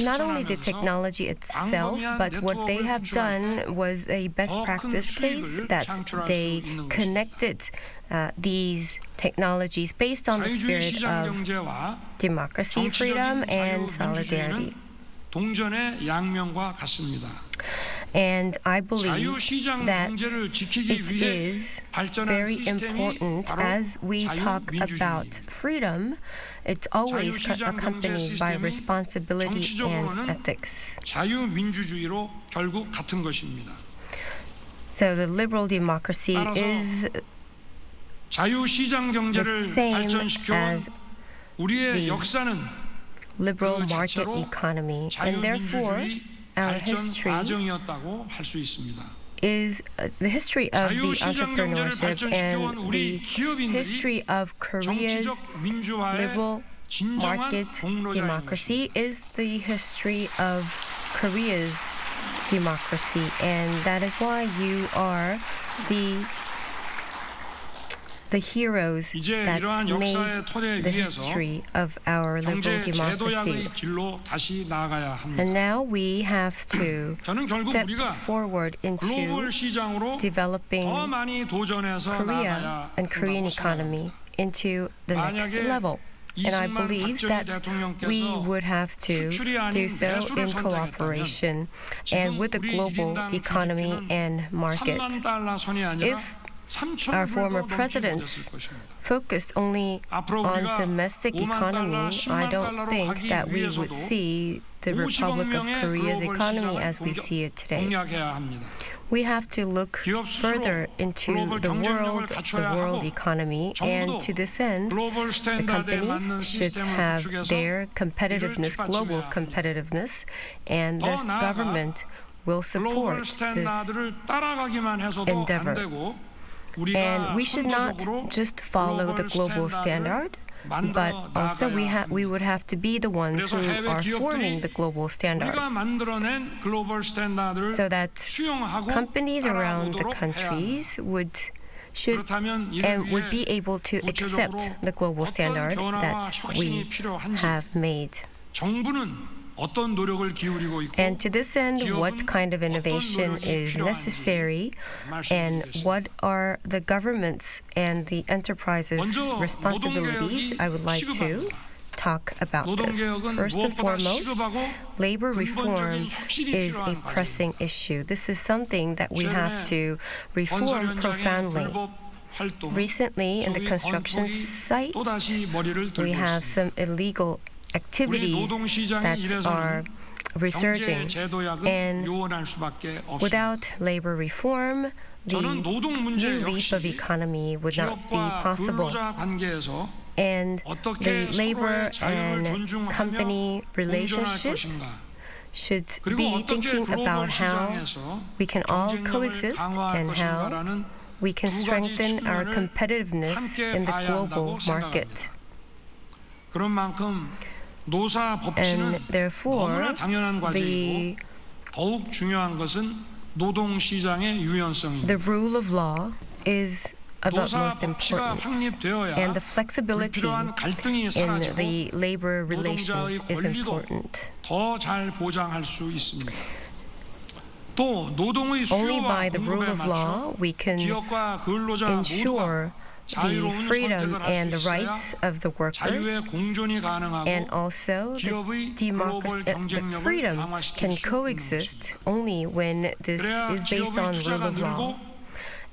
not only the technology itself, but what they have done was a best practice case that they connected these technologies based on the 자유주의 spirit 시장 of 경제와 democracy, freedom, 정치적인 and solidarity. 자유민주주의는 동전의 양면과 같습니다. And I believe 자유시장 that 경제를 지키기 it 위해 is 발전한 very 시스템이 important 바로 as we talk about 자유민주주의입니다. freedom. It's always 자유시장 accompanied by 경제 시스템이 responsibility and 정치적으로는 ethics. 자유민주주의로 결국 같은 것입니다. So the liberal democracy 따라서 is 자유시장 the 경제를 same 발전시켜온 as 우리의 the 역사는 liberal 그 market 자체로 economy, and therefore 자유민주주의 our 발전 history 과정이었다고 할 수 있습니다. is the history of the 자유시장 경제를 entrepreneurship 발전시켜온 and 우리 the 기업인들이 history of Korea's 정치적 민주화의 liberal 진정한 market 공로자인 democracy 것입니다. is the history of Korea's democracy, and that is why you are the heroes 이제 that 이러한 made 역사의 토대 the 위에서 history of our liberal 경제 democracy. 제도약의 길로 다시 나아가야 합니다. And now we have to 저는 결국 step 우리가 forward into 글로벌 시장으로 developing 더 많이 도전해서 Korea 나아가야 and Korean 한다고 economy into the next 만약에 level. And I 이승만 believe 박정희 that we 대통령께서 would have to 수출이 아닌 do so 매수를 in 선택했다면 cooperation and 지금 with the 우리 global 일인당 economy GDP는 and market. 3만 달러 선이 아니라 If our former $3,000불도 presidents 넘지 못했을 것입니다. focused only 앞으로 on 우리가 domestic 5만 economy, 달러, I 10만 don't 달러로 think 가기 that we would 위해서도 see the 50억 Republic of 명의 Korea's 글로벌 economy 시장을 as we see it today. 공략해야 합니다. We have to look 기업 스스로 further into 글로벌 the 경쟁력을 world 갖춰야 하고 economy, and 정부도 to this end, 글로벌 the 스탠다드에 companies 맞는 should 시스템을 have 구축해서 their competitiveness, 이를 global 뒷받침해야 합니다. competitiveness, and the 더 나아가 government will 글로벌 support this. 스탠다드를 따라가기만 해서도 endeavor. 안 되고 우리가 And we should not 선도적으로 just follow the global standard, but also we would have to be the ones who 그래서 해외 are forming 기업들이 the global standards, 우리가 만들어낸 글로벌 스탠다드를 so that 수용하고 companies around the 따라오도록 해야 합니다. countries should 그렇다면 이를 and would be 위해 able to accept 구체적으로 the global 어떤 standard 변화와 that 혁신이 we 필요한지 have made. 정부는 어떤 노력을 기울이고 있고 And to this end, what 기업은 kind of 어떤 innovation 노력이 is 필요한지 necessary, and 말씀드리겠습니다. what are the governments and the enterprises' 먼저 responsibilities? 노동개혁이 I would like to 시급합니다. talk about this. 노동개혁은 First and 무엇보다 foremost, 시급하고 labor 근본적인 reform 혁신이 is a 필요한 pressing issue. This is something that we have to reform 건설 현장의 profoundly. 불법 활동, Recently, in the 소위 construction 건폭이 site, 또다시 머리를 들고 we have 있습니다. some illegal activities 노동시장이 that are 이래서는 resurging. 경제 제도약은 And 요원할 수밖에 없습니다. without labor reform, the 저는 노동 문제 new leap of 역시 economy would not be 기업과 possible. 근로자 관계에서 And 어떻게 the labor 서로의 자유를 and 존중하며 company 공존할 relationship 것인가? should 그리고 be 어떻게 thinking 글로벌 about how 시장에서 we can all 경쟁력을 coexist 강화할 and how 것인가라는 we can 두 가지 strengthen our 측면을 competitiveness 함께 in the 봐야 global 한다고 market. 생각합니다. 그런 만큼 노사 And 법치는 therefore, 너무나 당연한 과제이고 the 더욱 중요한 것은 노동 시장의 유연성입니다. The rule of law is of 노사 utmost 법치가 importance, 확립되어야 and the flexibility 불필요한 갈등이 in 사라지고 the labor relations 노동자의 is 권리도 important. 더 잘 보장할 수 있습니다. 또 노동의 Only 수요와 by the rule 공급에 of 맞춰 law we can 기업과 근로자 모두가 ensure the 자유로운 freedom 선택을 할 and 수 the rights 있어야 of the workers, 자유의 공존이 가능하고 and also 기업의 the 글로벌 the 경쟁력을 freedom 강화시킬 can 수 있는 coexist only when this 그래야 is based 기업의 on rule 투자가 of law. 늘고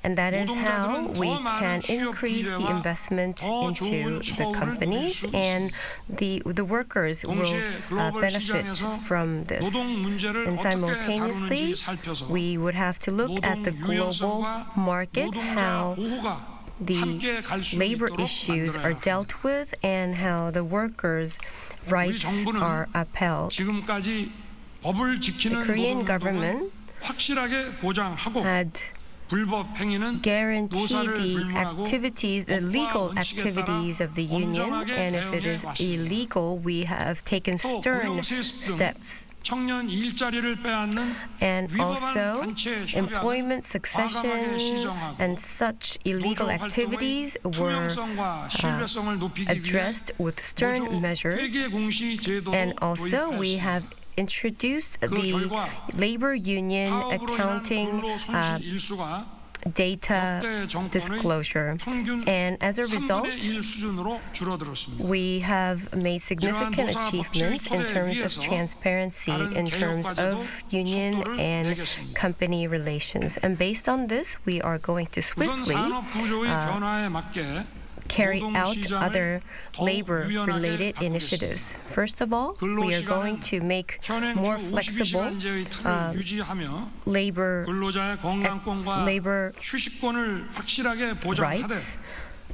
And that is how 노동자들은 we 더 많은 can 취업 increase the 기회와 investment 더 into 좋은 the 처우를 companies, 누릴 수 and the workers will 동시에 글로벌 benefit 시장에서 from this. 노동 문제를 And 어떻게 simultaneously, 다루는지 살펴서 we would have to look at the 노동 global 유연성과 market, 노동자 how 보호가 the 함께 갈 수 labor 있도록 issues are 만들어야 dealt with and how the workers' rights are upheld. 지금까지 법을 The 지키는 Korean 노동운동은 government 확실하게 보장하고 had 불법 행위는 guarantee 노사를 the 불문하고 activities, the legal 법과 원칙에 activities of the union, 엄정하게 and if it 대응해 is 왔습니다. illegal, we have taken 또 stern 고용세습 등 steps. 청년 일자리를 빼앗는 And 위법한 also, 단체 협약을 employment 과감하게 succession 시정하고 and such illegal 노조 activities 활동의 were 투명성과 신뢰성을 높이기 위해 addressed with stern 노조 measures. 회계 공시 제도도 And also, we 도입했습니다. have introduced 그 the 결과 labor union 파업으로 인한 accounting 근로 손실 일수가 data 역대 정권의 disclosure. 평균 And as a 3분의 result, 1 수준으로 줄어들었습니다. we have made significant 노사 achievements in 법칙 terms of 토대에 transparency, 다른 in terms 개혁과제도 of union 속도를 and 내겠습니다. company relations. And based on this, we are going to 우선 swiftly 산업 구조의 변화에 맞게 carry 노동 out 시장을 other 더욱 labor-related 유연하게 initiatives. First of all, we are going to make 현행 more 주 flexible 52시간제의 틀을 유지하며 labor 근로자의 건강권과 labor 휴식권을 확실하게 보장하되 rights.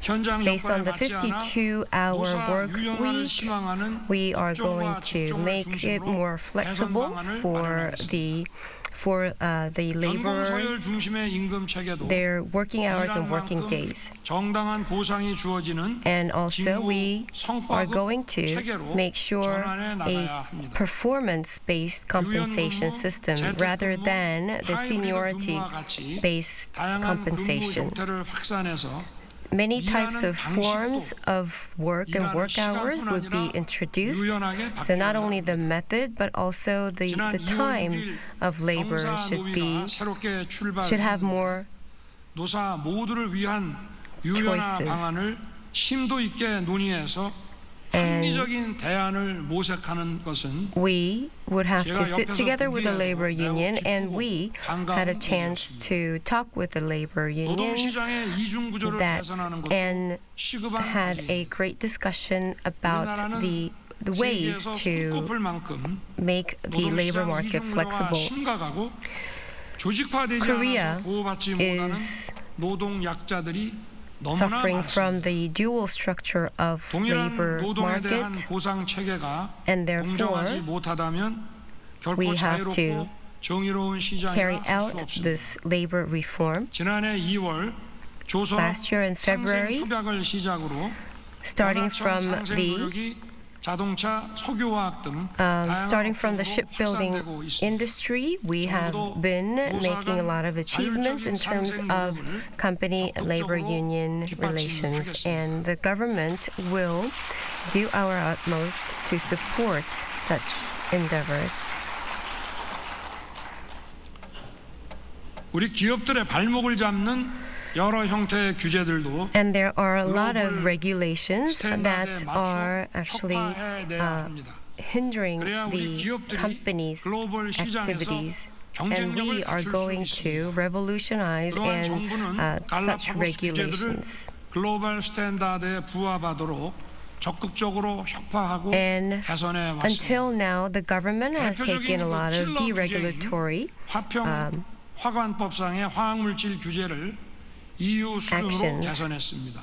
현장 Based on 여건에 the 맞지 않아 52-hour 노사 work 유연화를 week, 희망하는 we are 특정과 going to 직종을 make it 중심으로 more 개선 flexible 방안을 for the 연공 서열 laborers, 중심의 임금 체계도 their working hours and 일한 working 만큼 days. 정당한 보상이 주어지는 And also, 진보 we are 성과급 going to 체계로 make sure 전환해 나가야 a 합니다. performance-based compensation system rather than the seniority-based 다양한 근무 compensation. 형태를 확산해서 Many types of 방식도 forms of work and work hours would be introduced. 유연하게 So not 바뀌어야 only the 합니다. method, but also the 지난 2월 time 6일 of labor 경사노위가 새롭게 should have more 노사 모두를 위한 유연화 choices. 방안을 심도 있게 논의해서 And 합리적인 대안을 모색하는 것은 we would have to 제가 sit 옆에서 together with the 궁리하고 labor 매우 union, and 기쁘고 we 반가운 had a chance 일이었습니다. to talk with the labor unions 노동시장의 이중 구조를 that 개선하는 것도 and 시급한 had a 과제입니다. great discussion about 우리나라는 the ways 세계에서 to 손꼽을 만큼 make the labor 노동시장 market 이중 구조가 flexible. 심각하고 조직화되지 Korea 않아서 보호받지 못하는 is 노동 약자들이 너무나 suffering from 많습니다. the dual structure of 동일한 labor 노동에 대한 market, 보상 체계가 and 공정하지 therefore 못하다면 결코 we have 자유롭고 to 정의로운 carry 시장이라 할 수 out 없습니다. this labor reform. 지난해 2월 조선 Last year in February, 상생 협약을 시작으로 starting 원화청 from 상생 the 노력이 자동차, 석유화학 등 starting from the 다양한 shipbuilding 확산되고 있습니다. industry, we have been making a lot of achievements in terms of company and labor union relations, and the government will do our utmost to support such endeavors. 우리 기업들의 발목을 잡는 여러 형태의 규제들도 And there are a lot 글로벌 of regulations that 스탠다드에 are 맞춰 actually 혁파해내야 합니다. hindering 그래야 우리 the 기업들이 company's 글로벌 시장에서 activities. And 경쟁력을 we are 갖출 수 going 있습니다. to revolutionize 그러한 and 정부는 such 갈라파고스 규제들을 regulations. 글로벌 스탠다드에 부합하도록 적극적으로 혁파하고 And 개선해 왔습니다. until now, the government has taken a lot of deregulatory 화평 화관법상의 화학물질 규제를 EU 수준으로 actions. 개선했습니다.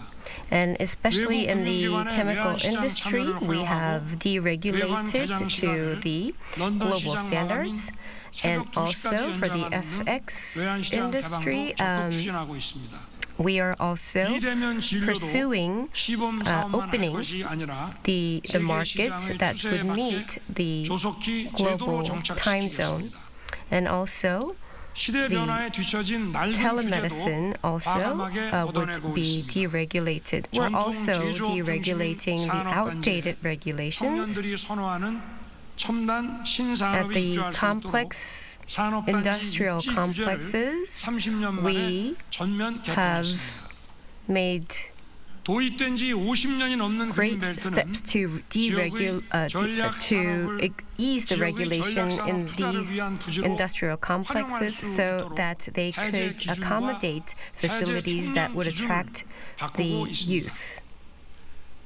And especially in the 외국 chemical 금융기관의 industry, 외환 we 참여를 have deregulated 외환 to the 런던 global 시장 standards. 마감인 And 새벽 2시까지 also for the 연장하는 FX 외환시장 industry, 개방도 적극 추진하고 있습니다. we are also 비대면 진료도 pursuing 시범 사업만 할 opening 것이 아니라 the 세계 market 시장의 that 추세에 would 맞게 meet the 조속히 제도로 global time zone. 정착시키겠습니다. And also 시대 변화에 뒤처진 낡은 telemedicine 규제도 also 과감하게 would 걷어내고 be 있습니다. deregulated. We're 전통 also 제조업 deregulating 중심 the 산업단지에 outdated regulations 청년들이 선호하는 첨단 at 신산업이 the 입주할 수 있도록 complex 산업단지 industrial 입지 규제를 complexes. 30년 We 만에 전면 have 개편했습니다. made 도입된 지 50년이 넘는 great 그린벨트는 steps to ease the regulation in these industrial complexes so that they could accommodate facilities that would attract the youth.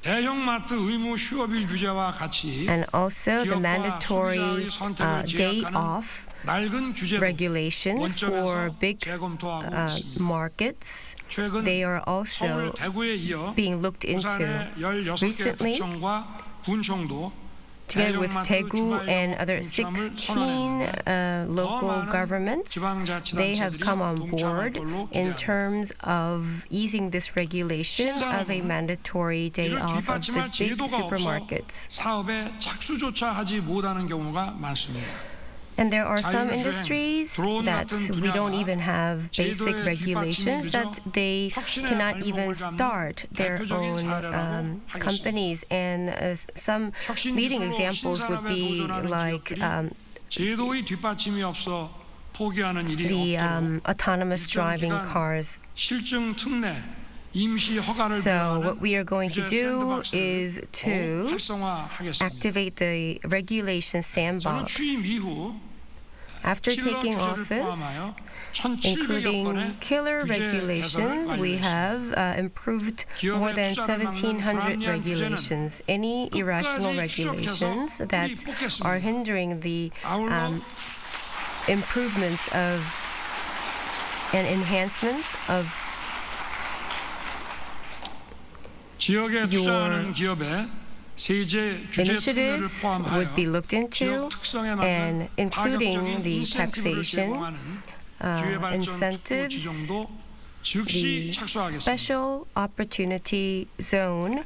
대형마트 의무 휴업일 규제와 같이 And also the 기업과 mandatory 소비자의 선택을 day 제약하는 off 낡은 규제도 regulation for 원점에서 big 재검토하고 있습니다. markets. 최근 They are 서울, also 대구에 이어 being looked into. 부산의 16개 Recently, 구청과 군청도 together with 대형마트 Daegu and 주말 other 영업을 16 선언했는데 local 많은 governments, they have come on board in terms of easing this regulation of a mandatory day 이를 off of the 뒷받침할 big 제도가 없어 supermarkets. 사업에 착수조차 하지 못하는 경우가 많습니다. And there are some 자율주행, industries 드론 that 같은 we don't 분야가 even have basic 제도의 regulations 뒷받침이 that they 혁신의 cannot 발목을 even 잡는 start their 대표적인 own 사례라고 하겠습니다. companies. And some 혁신 leading 기술로 examples would 신산업에 be 도전하는 like 기업들이 제도의 뒷받침이 없어 포기하는 일이 the 없도록 autonomous 일정 driving 기간 cars. 실증 특례 임시 허가를 So what 부여하는 we are going to 규제 do 샌드박스를 is 더욱 to 활성화하겠습니다. activate the regulation 저는 sandbox. 취임 이후 After 킬러 taking 규제를 office, 포함하여 1,700여 including 건의 killer 규제 regulations, 개선을 we 완료했습니다. have improved more than 1,700 regulations. Any irrational regulations that are hindering the improvements of and enhancements of 지역에 투자하는 기업의 세제 규제 특례를 initiatives 포함하여 would be looked into, 지역 특성에 and 맞는 including 파격적인 the 인센티브를 taxation 제공하는 기회발전 특구 incentives, 지정도 즉시 the 착수하겠습니다. special opportunity zone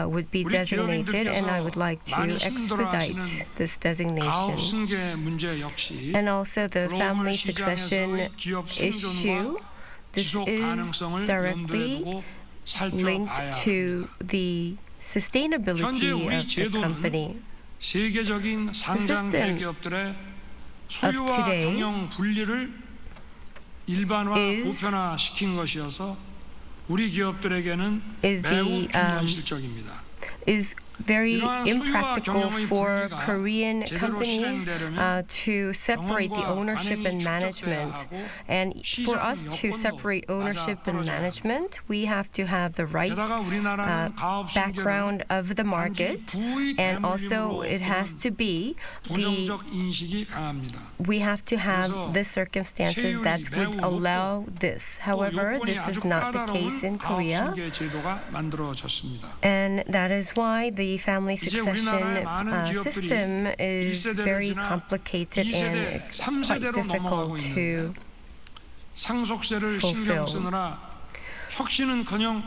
would be 우리 designated, and I would like to 많이 expedite 힘들어하시는 this 가업 designation. 승계 문제 역시 And also the 글로벌 family 시장에서의 succession 기업 issue. 생존과 This 지속 is 가능성을 염두에 directly 두고 linked 살펴봐야 to 합니다. the sustainability 현재 우리 of the 제도는 company. 세계적인 상장 system 대기업들의 소유와 today 경영 분리를 일반화 is- 보편화시킨 것이어서 우리 기업들에게는 is 매우 the, 비현실적입니다. is very 이러한 소유와 impractical 경영의 for 분리가 Korean 제대로 companies 실행되려면 to separate the 경영과 ownership and 관행이 management. 축적돼야 하고 And for 시장 us to 여건도 separate ownership and 맞아떨어져야 management, we have to have the right 게다가 우리나라는 가업 background 승계를 of the market, 부의 and also it has to be the 부정적 인식이 강합니다. we have to have 그래서 the circumstances that would 세율이 매우 allow this. However, 요건이 this is 아주 not the case in 까다로운 Korea, 가업 승계 제도가 만들어졌습니다. and that is why the family 이제 succession 우리나라의 많은 기업들이 system is 1세대를 very 지나 complicated and 2세대, quite 3세대로 넘어가고 difficult to 있는데 상속세를 신경 fulfill. 쓰느라 혁신은커녕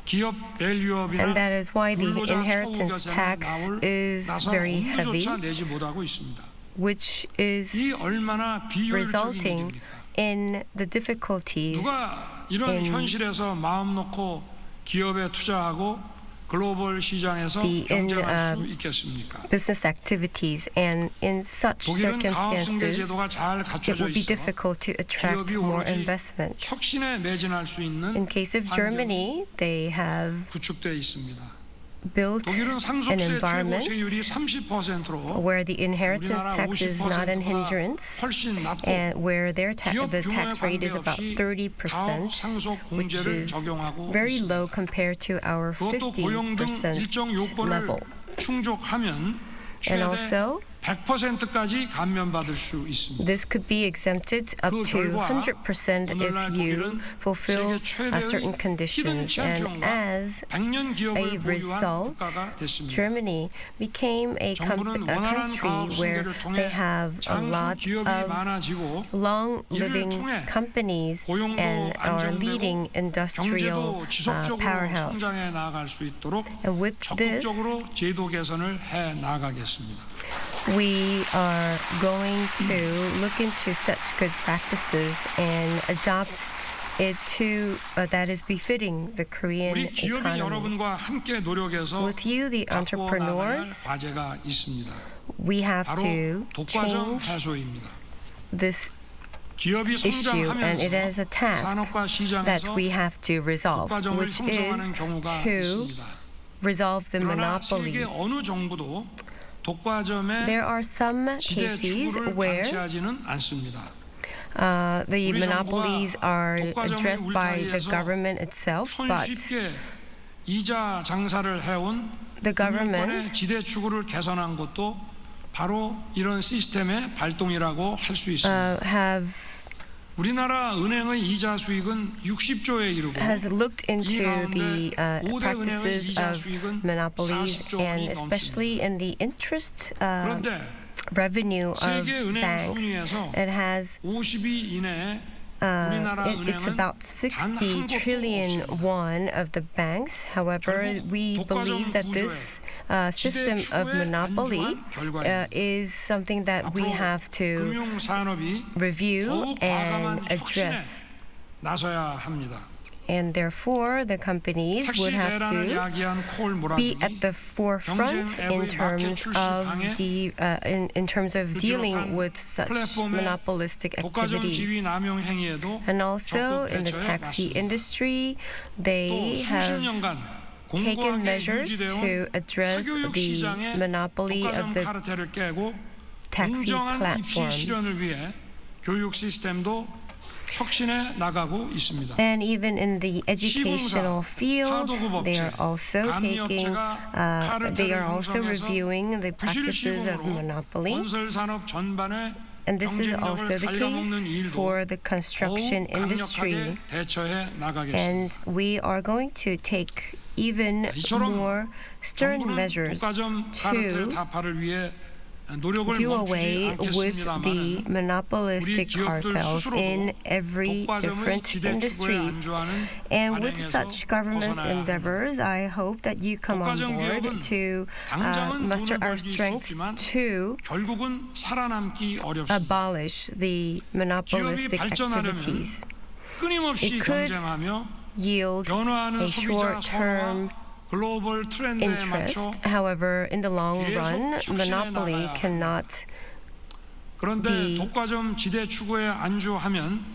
기업 밸류업이나 And that is why the 근로자 inheritance 처우 tax 개선에 is very heavy, 엄두조차 내지 못하고 있습니다. which is 이 얼마나 비효율적인 resulting 일입니까? in the difficulties 누가 이런 in 현실에서 마음 놓고 기업에 투자하고 글로벌 시장에서 the 경쟁할 수 있겠습니까? business activities, and in such 독일은 가업 승계 circumstances 제도가 잘 it 갖춰져 will be 있어 difficult to attract 기업이 more 오로지 investment. 혁신에 매진할 수 있는 In case of 환경이 Germany, they have 구축되어 있습니다. built 독일은 an 상속세 최고 environment 세율이 30%로 where the inheritance 우리나라 tax is not an 50%보다 hindrance, 훨씬 낮고 and where the 기업 tax 규모에 rate is about 관계없이 30%, 가업 상속 which 공제를 is 적용하고 very 있습니다. low compared to our 그것도 고용 등 50% 일정 요건을 level. 충족하면 And 최대 also, 100%까지 감면받을 수 있습니다. this could be exempted up 그 to 결과 100% 오늘날 if you 독일은 fulfill 세계 certain 최대의 히든 conditions. And 챔피언과 as 100년 a 기업을 보유한 result, 국가가 됐습니다. Germany became a 정부는 원활한 country 가업 where 승계를 통해 they have a 장수 lot 기업이 of 많아지고 long-living 통해 companies 고용도 and are leading 안정되고 industrial 경제도 지속적으로 powerhouse. 성장해 나갈 수 있도록 And with this, 적극적으로 제도 개선을 해 나가겠습니다. we are going to look into such good practices and adopt it to that is befitting the Korean 우리 기업인 economy. 여러분과 함께 노력해서 With you, the 바꿔 나가야 할 entrepreneurs, 과제가 있습니다. we have 바로 to 독과점 change 해소입니다. this 기업이 issue, and it is a 성장하면서 task 산업과 that 시장에서 we have to resolve, 독과점을 which is 형성하는 경우가 to 있습니다. resolve the 그러나 세계 monopoly. 어느 정부도 독과점의 There are some 지대 cases 추구를 where 방치하지는 않습니다. the 우리 monopolies 정부가 are 독과점을 addressed by the 울타리에서 government itself, but 손쉽게 이자 장사를 해온 The 금융권의 government 지대 추구를 개선한 것도 바로 이런 시스템의 발동이라고 할 수 있습니다. have 우리나라 은행의 이자 수익은 60조에 이르고 has looked 이 into the 가운데 5대 은행의 practices 이자 of 수익은 monopolies 40조 and 원이 especially 넘습니다. in the interest 그런데 revenue of 세계 은행 banks. 순위에서 It has 50위 이내에 우리나라 it's 은행은 about 60 trillion won of the banks. However, we believe that this system of monopoly is something that we have to 금융 산업이 review 더욱 and 과감한 혁신에 address. 나서야 합니다. And therefore, the companies 택시 would have 대란을 to 야기한 콜 be 몰아주기, at the forefront in terms of the in terms of dealing with such monopolistic 독과점 activities. 지위 남용 행위에도 And also 적극 in the 대처해 taxi 왔습니다. industry, 또 they 수십 have 년간 taken 공고하게 measures to 유지되어온 address 사교육 the 시장의 monopoly of 독과점 the 카르텔을 깨고 taxi 공정한 입시 platform. 실현을 위해 교육 시스템도 혁신해 나가고 있습니다. And even in the educational field, they are also taking, they are also reviewing the practices of monopoly. 건설 산업 전반에 And this is 경쟁력을 also the 갉아먹는 case 일도 for the construction 더욱 industry. 강력하게 대처해 나가겠습니다. And we are going to take even 이처럼 more stern 정부는 measures 독과점 카르텔 to 타파를 위해 노력을 do 멈추지 away with the 않겠습니다만 monopolistic 우리 기업들 cartels 스스로도 in every 독과점의 different 지대 추구에 industries. 안주하는 And with 관행에서 such government's 벗어나야 합니다. endeavors, I hope that you come on 독과점 board 기업은 to 당장은 muster 돈을 our 벌기 strength 쉽지만 to 결국은 살아남기 어렵습니다. abolish the monopolistic 발전하려면 activities. 끊임없이 It could 경쟁하며 yield 변화하는 a 소비자 short-term 선호와 글로벌 트렌드에 맞춰 interest. However, in the long run, 계속 혁신해 monopoly 나가야 cannot 그런데 be 독과점 지대 추구에 안주하면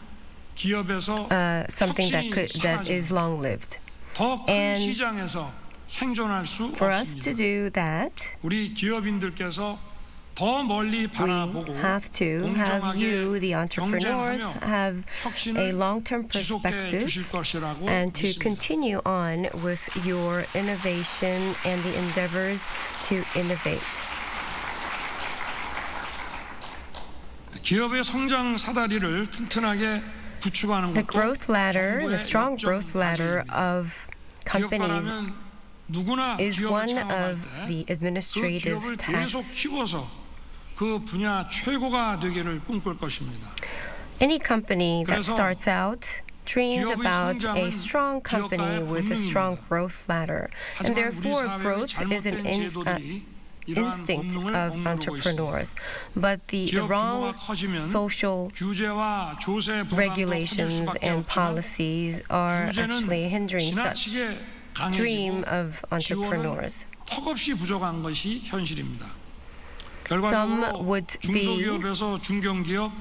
기업에서 something 혁신이 that is 사라집니다. long-lived. 더 큰 And 시장에서 생존할 수 For us to 없습니다. do that, 우리 기업인들께서 더 멀리 we 바라보고 have to have you, the entrepreneurs, 경쟁하며 have a 혁신을 long-term 지속해 perspective 주실 것이라고 and to 믿습니다. continue on with your innovation and the endeavors to innovate. 기업의 성장 사다리를 튼튼하게 구축하는 The 것도 growth ladder, the 정부의 strong growth ladder 역점 of companies 기업가라면 누구나 is 기업을 one 창업할 of 때 the 그 administrative 기업을 계속 tasks. 키워서 그 분야 최고가 되기를 꿈꿀 것입니다. Any company that 그래서 starts out dreams 기업의 about a 성장은 strong company 기업가의 with a strong 본능입니다. growth ladder. And 하지만 우리 therefore, 사회의 growth is an 잘못된 제도들이 이러한 instinct 본능을 of 억누르고 있습니다. entrepreneurs. But the 기업 규모가 wrong 커지면 social 규제와 조세 부담도 커질 regulations 수밖에 and 없지만 policies are actually 규제는 hindering such 지나치게 dream 강해지고 of 지원은 entrepreneurs. 턱없이 부족한 것이 현실입니다. Some 결과적으로 would be 중소기업에서 중견기업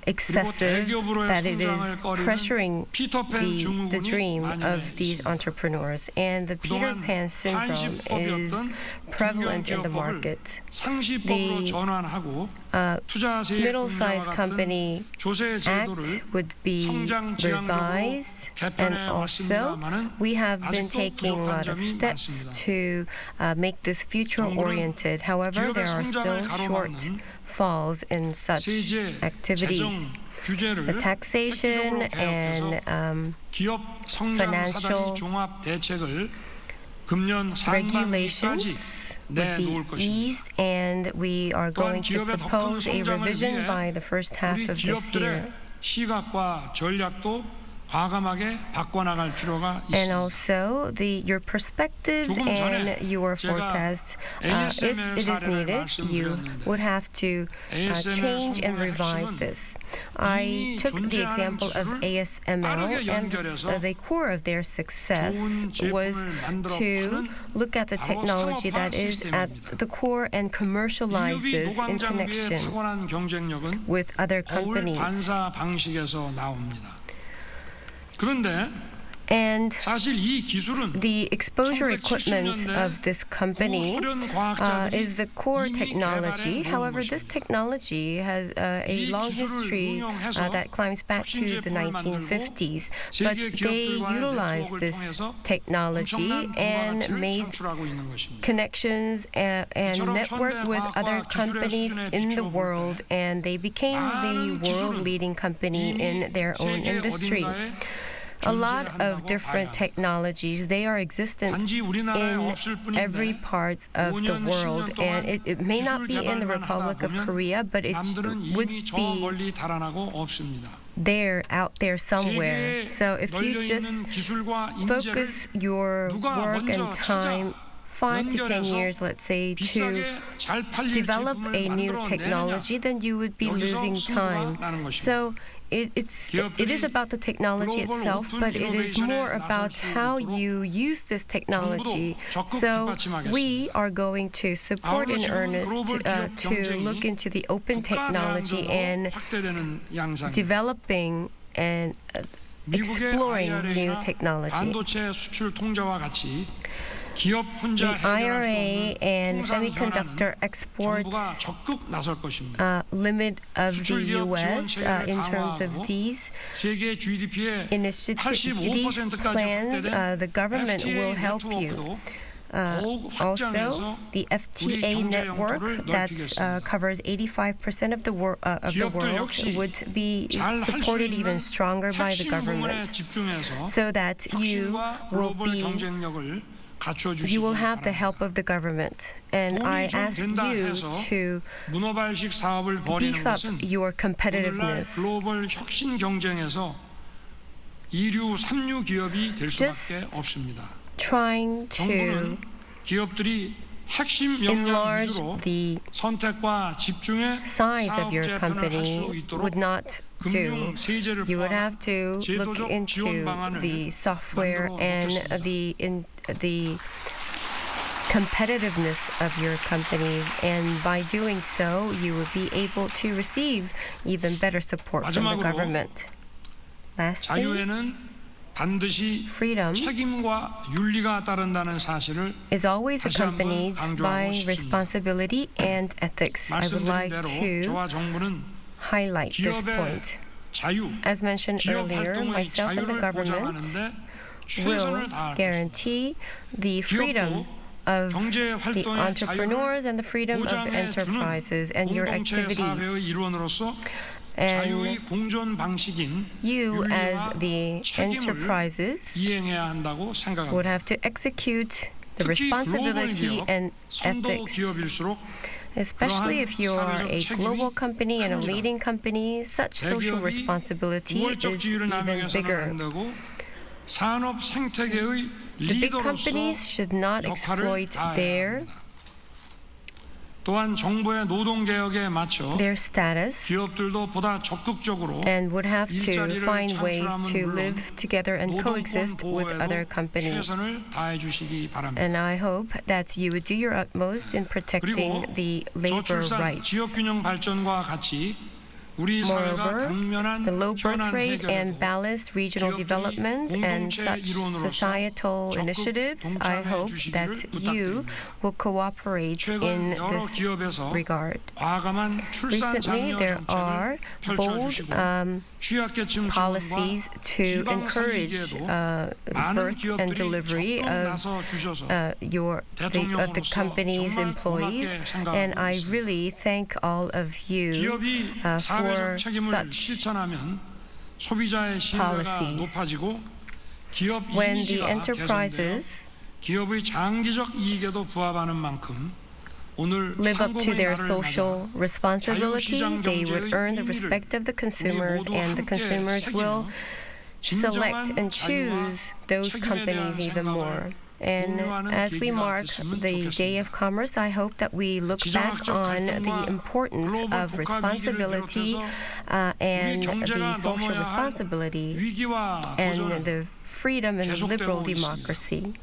excessive, 대기업으로의 that it is 성장을 꺼리는 pressuring 피터팬 the 증후군이 dream 만연해 of these 있습니다. entrepreneurs. And the Peter 그동안 Pan syndrome is 한시법이었던 prevalent in the 중견기업법을 market. 상시법으로 The, 전환하고 투자세액 Middle-sized 공제와 같은 company 조세 제도를 Act would be 성장 지향적으로 revised, and 개편해 also 왔습니다마는 we have been 아직도 taking a 부족한 lot of 점이 steps 많습니다. to make this future-oriented. However, 기업의 there are still 성장을 가로막는 shortfalls in such 세제, activities. 재정, 규제를 The taxation 획기적으로 개혁해서 and 기업 성장 financial 사다리 종합 대책을 금년 상반기까지 regulations would 내놓을 be 것입니다. eased, and we are going to 기업의 더 큰 propose a 성장을 revision 위해 by the first half 우리 of this year. 기업들의 시각과 전략도 과감하게 바꿔나갈 필요가 And 있습니다. also your perspectives 조금 전에 and your 제가 forecasts, if ASML it is 사례를 needed, you 말씀드렸는데 would have to ASML change and 성공의 revise 핵심은 this. I 이미 took the 존재하는 example of 기술을 ASML, 빠르게 and 연결해서 the core of their success 좋은 was 제품을 만들어 to 파는 look at the 바로 technology 상업화 that is at 시스템입니다. the core and commercialize EUV this in 노광 장비의 connection 타고난 경쟁력은 with other 거울 companies. 반사 방식에서 나옵니다. 그런데 And 사실 이 기술은 the exposure equipment of this company is the core technology. However, this technology has a long history that climbs back to the 1950s. But they utilized this technology and made connections and network with other companies in the world, and they became the world-leading company in their own industry. A lot of different technologies, they are existent in every part of the world, and it may not be in the Republic of Korea, but it would be out there somewhere. So if you just focus your work and time 5 to 10 years, let's say, to develop a new technology, then you would be losing time. So it is about the technology itself, but it is more about how you use this technology. So we are going to support in earnest to look into the open technology and developing and exploring new technology. The IRA and semiconductor export limit of the U.S. In terms of these initiatives, these plans, the government will help you. Also, the FTA network that covers 85% of the world would be supported even stronger by the government, so that you will have the help of the government. And I ask you to beef up your competitiveness. Just trying to enlarge the size of your company would not do. You would have to look into the software and the competitiveness of your companies, and by doing so, you would be able to receive even better support from the government. Lastly, freedom is always accompanied by responsibility and ethics. I would like to highlight this point. As mentioned earlier, myself and the government will guarantee the freedom of the entrepreneurs and the freedom of enterprises and your activities. And you, as the enterprises, would have to execute the responsibility and ethics. Especially if you are a global company and a leading company, such social responsibility is even bigger. The big companies should not exploit their status and would have to find ways to live together and coexist with other companies. And I hope that you would do your utmost in protecting the labor rights. Moreover, the low birth rate and balanced regional development and such societal initiatives, I hope that you will cooperate in this regard. Recently, there are bold policies to encourage birth and delivery of the company's employees, and I really thank all of you for such policies. When the enterprises live up to their social responsibility, they would earn the respect of the consumers, and the consumers will select and choose those companies even more. And as we mark the Day of Commerce, I hope that we look back on the importance of responsibility and the social responsibility and the freedom and liberal democracy.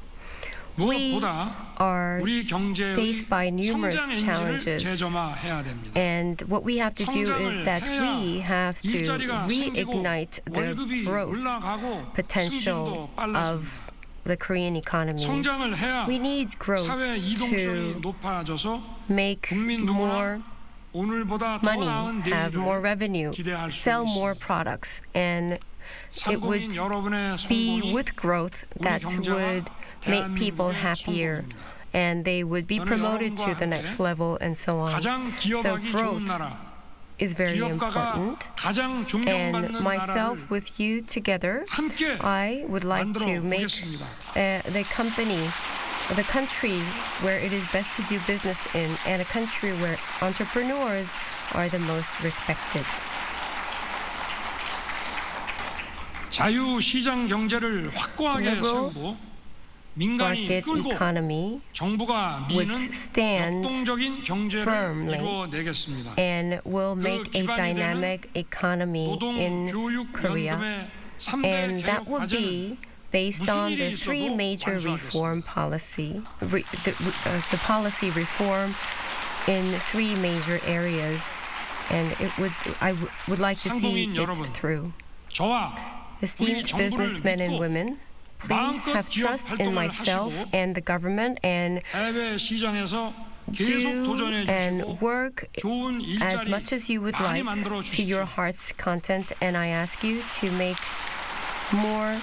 We 무엇보다 are 우리 경제의 faced by numerous 성장 엔진을 challenges. 재점화해야 됩니다. And what we have to do is that we have to 일자리가 생기고 reignite the 월급이 growth 올라가고 potential 승진도 빨라집니다. of the Korean economy. 성장을 해야 We need growth 사회 이동성이 to 높아져서 make 국민 more 누구나 오늘보다 더 money, 나은 have more 내일을 revenue, 기대할 수 sell more 있습니다. products, and it would 상공인 여러분의 be 성공이 with growth 우리 that 경제와 would make people 대한민국의 happier, 성공입니다. and they would be 저는 promoted to 여러분과 the next 함께 level, and so on. 가장 So 기업하기 좋은 growth 나라, is very 기업가가 important. 가장 And 존경받는 myself 나라를 with you together, 함께 I would like to 만들어 make 보겠습니다. the country where it is best to do business in, and a country where entrepreneurs are the most respected. 자유시장 경제를 확고하게 Liberal 세우고 민간이 Market 끌고 economy 정부가 would 미는 stand 역동적인 경제를 firmly 이루어내겠습니다. and will make a 기반이 되는 dynamic economy 노동, in 교육, Korea. 연금의 3대 And that 개혁 will 과제는 be based 무슨 on 일이 the 있어도 three major reform policy, the policy reform in three major areas, and I would like to see 상공인 it 여러분, through. 저와 우리 Esteemed 정부를 businessmen and 믿고 women, please 마음껏 have 기업 trust in 활동을 myself 하시고 and the government, and 해외 시장에서 계속 do 도전해 and 주시고 work 좋은 as 일자리 much as you would 많이 like 만들어 to your 주십시오. heart's content, and I ask you to make more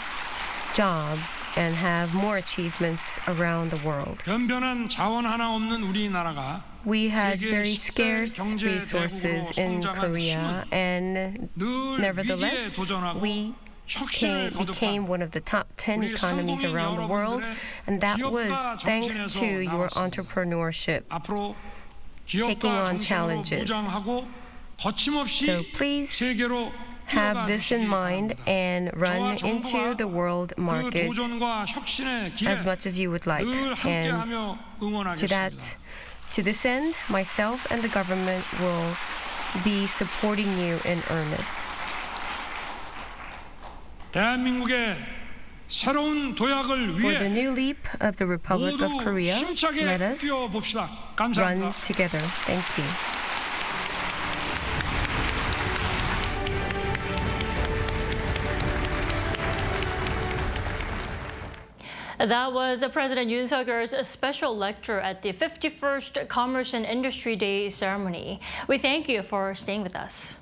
jobs and have more achievements around the world. 변변한 자원 하나 없는 우리나라가 We had 세계 very 10대 scarce 경제 resources 대국으로 in 성장한 Korea, 힘은 and 늘 위기에 nevertheless, 도전하고 we 혁신을 became 거듭한 one of the top 10 우리 economies 상공인 around the world, 여러분들의 and that was 기업가 thanks 정신에서 to your 나왔습니다. entrepreneurship. 앞으로 taking 기업가 on 정신으로 challenges. 무장하고 거침없이 So please 세계로 have this in mind and run 저와 into 정부가 the world 그 market 도전과 혁신의 길에 as much as you would like. 늘 And 함께하며 to 응원하겠습니다. this end, myself and the government will be supporting you in earnest. 대한민국의 새로운 도약을 For 위해 the new leap of the Republic of 모두 Korea, 힘차게 let us 뛰어봅시다. run 감사합니다. together. Thank you. That was President Yoon Suk-yeol's special lecture at the 51st Commerce and Industry Day ceremony. We thank you for staying with us.